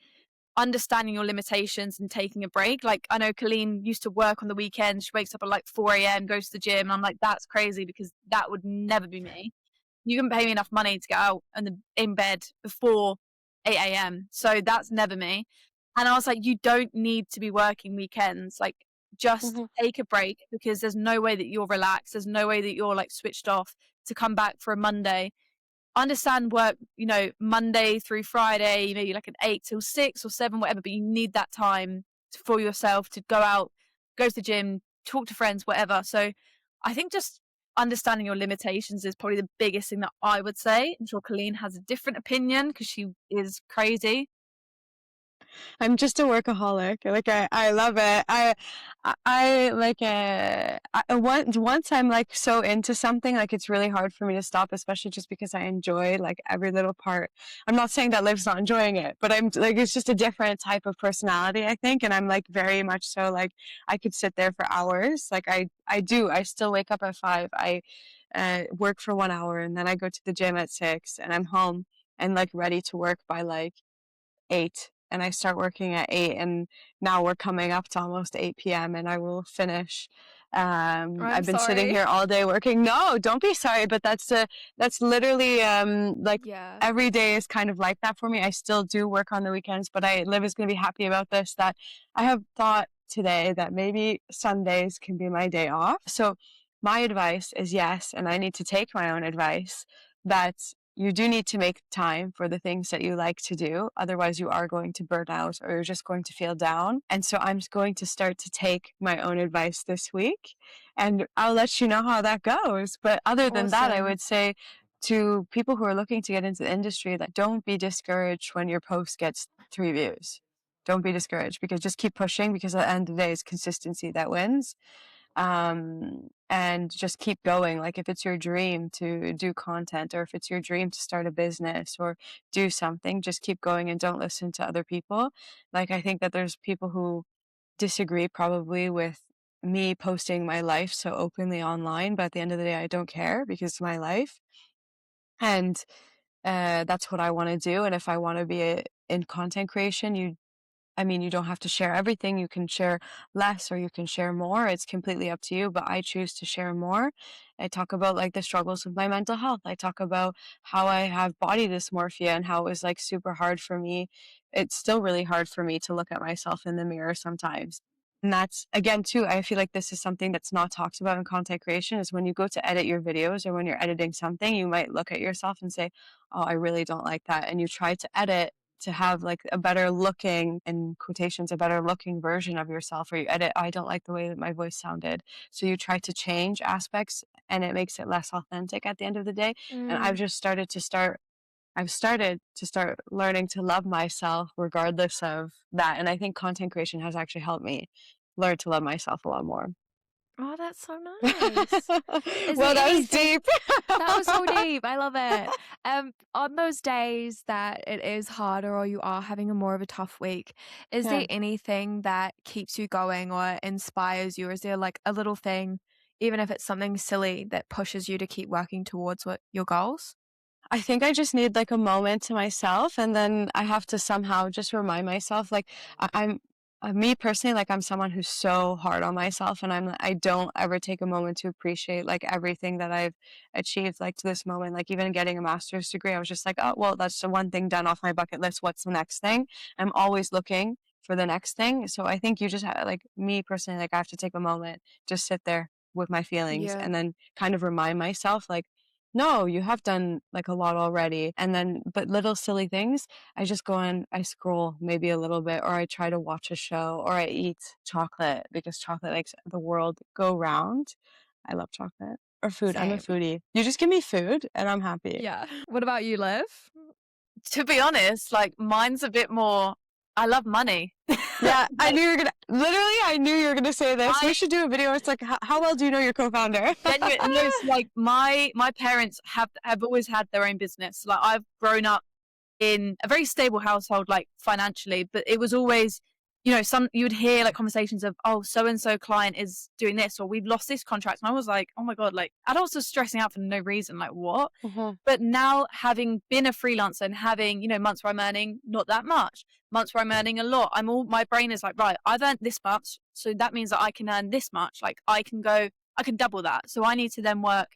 understanding your limitations and taking a break. Like I know Colleen used to work on the weekends. She wakes up at like 4 a.m., goes to the gym. And I'm like, that's crazy, because that would never be me. You can pay me enough money to get out and in bed before 8 a.m. So that's never me. And I was like, you don't need to be working weekends. Like, just take a break, because there's no way that you're relaxed. There's no way that you're like switched off to come back for a Monday. Understand work, Monday through Friday, maybe like an 8 till 6 or 7, whatever, but you need that time for yourself to go out, go to the gym, talk to friends, whatever. So I think just understanding your limitations is probably the biggest thing that I would say. I'm sure Colleen has a different opinion because she is crazy. I'm just a workaholic. Like I love it. I like once I'm like so into something, like it's really hard for me to stop, especially just because I enjoy like every little part. I'm not saying that Liv's not enjoying it, but I'm like, it's just a different type of personality, I think. And I'm like very much so like I could sit there for hours. Like I still wake up at 5. I work for 1 hour, and then I go to the gym at 6, and I'm home and like ready to work by like 8, and I start working at 8, and now we're coming up to almost 8 p.m. and I will finish. I've been sitting here all day working. No, don't be sorry, but that's literally like yeah, every day is kind of like that for me. I still do work on the weekends, but Liv is going to be happy about this, that I have thought today that maybe Sundays can be my day off. So my advice is yes, and I need to take my own advice, that you do need to make time for the things that you like to do. Otherwise, you are going to burn out, or you're just going to feel down. And so I'm going to start to take my own advice this week, and I'll let you know how that goes. But other than that, I would say to people who are looking to get into the industry, that don't be discouraged when your post gets 3 views. Don't be discouraged, because just keep pushing, because at the end of the day, it's consistency that wins. And just keep going. Like if it's your dream to do content, or if it's your dream to start a business or do something, just keep going and don't listen to other people. Like I think that there's people who disagree probably with me posting my life so openly online, but at the end of the day, I don't care, because it's my life. And that's what I want to do. And if I want to be in content creation, you don't have to share everything. You can share less, or you can share more. It's completely up to you, but I choose to share more. I talk about like the struggles with my mental health. I talk about how I have body dysmorphia and how it was like super hard for me it's still really hard for me to look at myself in the mirror sometimes. And that's, again, too, I feel like this is something that's not talked about in content creation, is when you go to edit your videos or when you're editing something, you might look at yourself and say, oh, I really don't like that. And you try to edit to have like a better looking, in quotations, a better looking version of yourself, or you edit, I don't like the way that my voice sounded. So you try to change aspects and it makes it less authentic at the end of the day. And Mm. I've started to start learning to love myself regardless of that. And I think content creation has actually helped me learn to love myself a lot more. Oh, that's so nice. Is there Well, that was anything deep. that was so deep? I love it. On those days that it is harder or you are having a more of a tough week, is Yeah. there anything that keeps you going or inspires you? Is there like a little thing, even if it's something silly, that pushes you to keep working towards what your goals? I think I just need like a moment to myself, and then I have to somehow just remind myself, like I'm me personally, like I'm someone who's so hard on myself, and I don't ever take a moment to appreciate like everything that I've achieved, like to this moment. Like even getting a master's degree, I was just like, oh well, that's the one thing done off my bucket list. What's the next thing? I'm always looking for the next thing. So I think you just like me personally, like I have to take a moment, just sit there with my feelings, Yeah. and then kind of remind myself, like, no, you have done like a lot already. And then, but little silly things, I just go and I scroll maybe a little bit, or I try to watch a show, or I eat chocolate because chocolate makes the world go round. I love chocolate or food. I'm a Same. foodie. You just give me food and I'm happy. Yeah. What about you, Liv? To be honest, like mine's a bit more. I love money. Yeah, I knew you were gonna, literally, I knew you were gonna say this. We I should do a video. It's like, how well do you know your co-founder? genuinely, no, it's like my parents have always had their own business. Like I've grown up in a very stable household, like financially, but it was always, some you would hear like conversations of, oh, so and so client is doing this, or we've lost this contract. And I was like, oh my God, like adults are stressing out for no reason. Like what? Mhm. But now having been a freelancer and having, months where I'm earning not that much, months where I'm earning a lot, my brain is like, right, I've earned this much. So that means that I can earn this much. Like I can double that. So I need to then work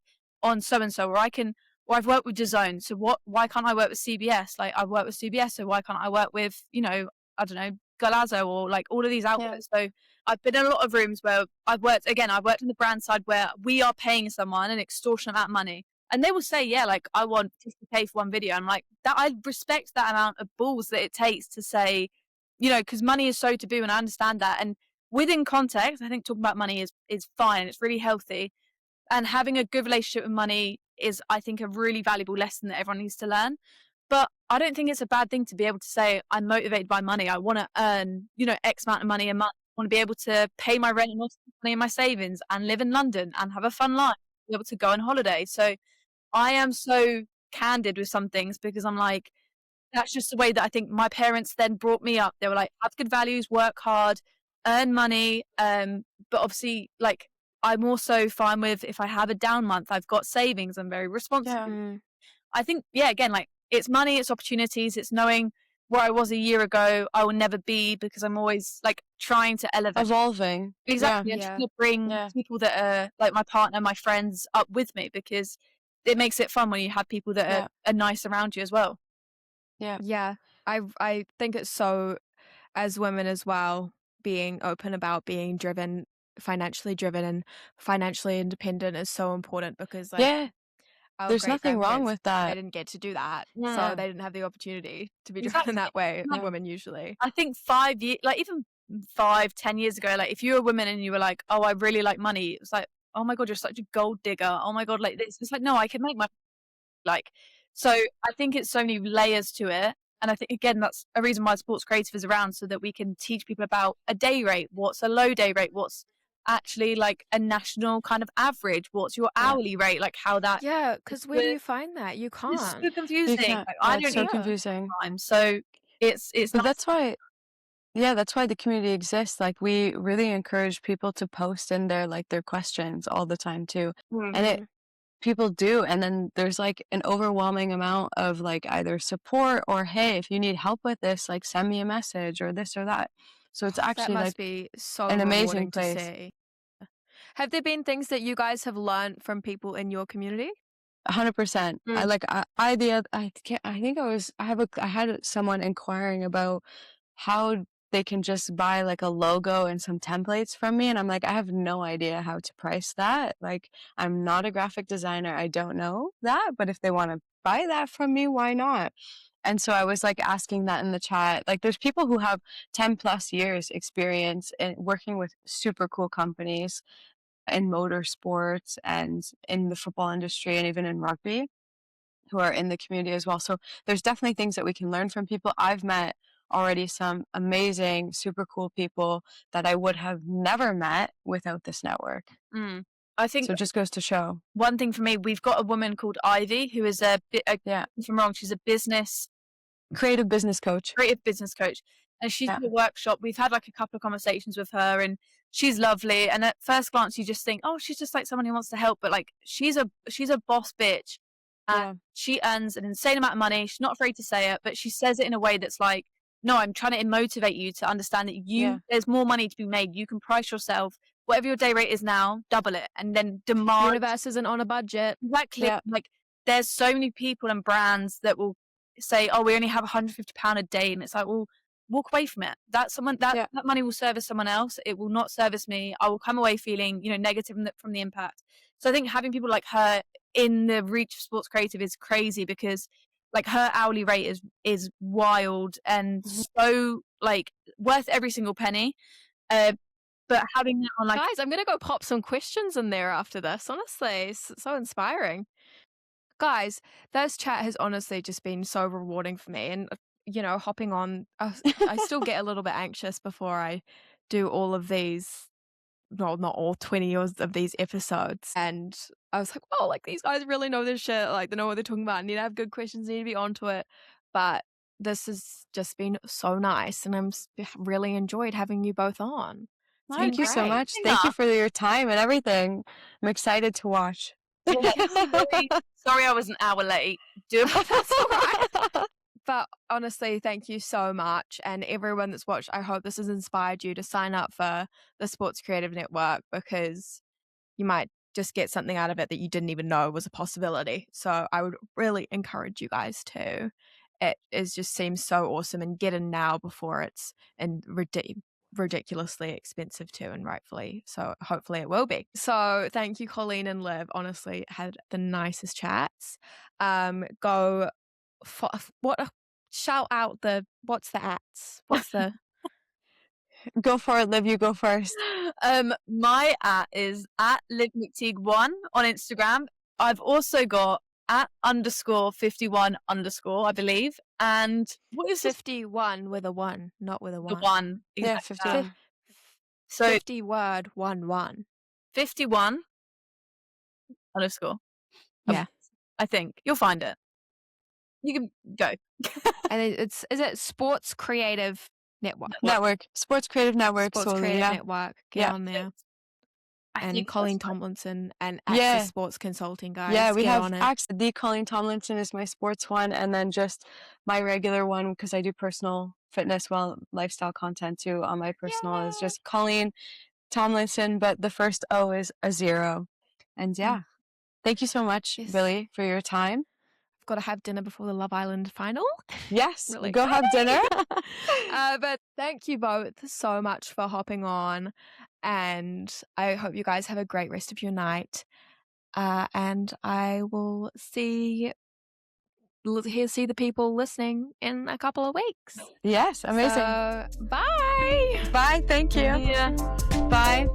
on so and so, or I've worked with DAZN. So why can't I work with CBS? Like I've worked with CBS. So why can't I work with, I don't know, Galazzo or like all of these Yeah. outlets. So I've been in a lot of rooms where I've worked in the brand side where we are paying someone an extortionate amount of money. And they will say, yeah, like I want 50K for one video. I'm like, that I respect that amount of balls that it takes to say, because money is so taboo and I understand that. And within context, I think talking about money is fine. It's really healthy. And having a good relationship with money is, I think, a really valuable lesson that everyone needs to learn. But I don't think it's a bad thing to be able to say, I'm motivated by money. I want to earn, X amount of money a month. I want to be able to pay my rent and also money in my savings and live in London and have a fun life, be able to go on holiday. So I am so candid with some things because I'm like, that's just the way that I think my parents then brought me up. They were like, have good values, work hard, earn money. But obviously, like, I'm also fine with if I have a down month, I've got savings, I'm very responsible. Yeah. Mm. I think, yeah, again, like, it's money, it's opportunities, it's knowing where I was a year ago, I will never be because I'm always like trying to elevate. Evolving. Exactly. Yeah. And Yeah. trying to bring Yeah. people that are like my partner, my friends up with me because it makes it fun when you have people that Yeah. are nice around you as well. Yeah. Yeah. I think it's so, as women as well, being open about being financially driven and financially independent is so important because like Yeah. our There's great nothing wrong grandparents, with they that. didn't get to do that. So Yeah. they didn't have the opportunity to be driven Exactly. that way, Like, women usually. I think 5 years, like even 5, 10 years ago, like if you were a woman and you were like, oh, I really like money, it was like, oh my God, you're such a gold digger. Oh my God, like this. It's like, no, I can make money. Like, so I think it's so many layers to it. And I think, again, that's a reason why Sports Creative is around so that we can teach people about a day rate, what's a low day rate, what's actually like a national kind of average, what's your Yeah. hourly rate, like how that Yeah, because where do you find that? You it's can't. so confusing. You can't. Like, Yeah, I it's don't so know confusing. sometimes. So it's But nice. that's why, yeah, that's why the community exists. Like we really encourage people to post in there like their questions all the time too. And it Mhm. people do. And then there's like an overwhelming amount of like either support or hey, if you need help with this, like send me a message or this or that. So it's That actually must like be so an rewarding amazing to place. see. Have there been things that you guys have learned from people in your community? 100%. I had someone inquiring about how they can just buy like a logo and some templates from me, and I'm like, I have no idea how to price that. Like, I'm not a graphic designer. I don't know that, but if they want to buy that from me, why not? And so I was like asking that in the chat. Like, there's people who have 10 plus years experience in working with super cool companies in motorsports and in the football industry and even in rugby, who are in the community as well. So there's definitely things that we can learn from people. I've met already some amazing, super cool people that I would have never met without this network. I think so it just goes to show. One thing for me, we've got a woman called Ivy who is if I'm wrong, she's a creative business coach. And she's in a workshop. We've had like a couple of conversations with her, and she's lovely. And at first glance, you just think, oh, she's just like someone who wants to help. But like, she's a boss bitch. And she earns an insane amount of money. She's not afraid to say it, but she says it in a way that's like, no, I'm trying to motivate you to understand that there's more money to be made. You can price yourself, whatever your day rate is now, double it, and then demand. Universe isn't on a budget. Exactly. Yeah. Like, there's so many people and brands that will say, oh, we only have £150 a day, and it's like, well, walk away from it. That money will service someone else. It will not service me. I will come away feeling, negative from the impact. So I think having people like her in the reach of sports creative is crazy, because like her hourly rate is wild and so like worth every single penny. But having that on, like, guys, I'm gonna go pop some questions in there after this. Honestly, it's so inspiring. Guys, this chat has honestly just been so rewarding for me, and hopping on, I still get a little bit anxious before I do all of these. Well, not all 20 of these episodes. And I was like, oh, like, these guys really know this shit. Like, they know what they're talking about. I need to have good questions. I need to be onto it. But this has just been so nice. And I'm really enjoyed having you both on. Thank you so much. Thank you for your time and everything. I'm excited to watch. Sorry I was an hour late. That's all right. But honestly, thank you so much. And everyone that's watched, I hope this has inspired you to sign up for the Sports Creative Network, because you might just get something out of it that you didn't even know was a possibility. So I would really encourage you guys to. It just seems so awesome, and get in now before it's ridiculously expensive too, and rightfully so. Hopefully it will be. So thank you, Colleen and Liv. Honestly, had the nicest chats. Shout out what's the ats? What's the Go for it, Liv, you go first. My @ is @Liv McTigue 1 on Instagram. I've also got @_51_, I believe. And what is 51 with a 1, not with a 1? The 1. Yeah, 51. So 50 word 1. 51 _ Yeah. I think you'll find it. You can go. And is it Sports Creative Network. Sports Creative Network. Sports Creative Network. Get on there. And Colleen Tomlinson and Access Sports Consulting, guys. Yeah, we have Access. The Colleen Tomlinson is my sports one, and then just my regular one, because I do personal fitness, lifestyle content too. On my personal is just Colleen Tomlinson, but the first O is a 0. And thank you so much, Billie, for your time. I've got to have dinner before the Love Island final. Yes, really go have dinner. But thank you both so much for hopping on, and I hope you guys have a great rest of your night. And I will see the people listening in a couple of weeks. Yes, amazing. So, bye. Bye, thank you. Yeah. Bye.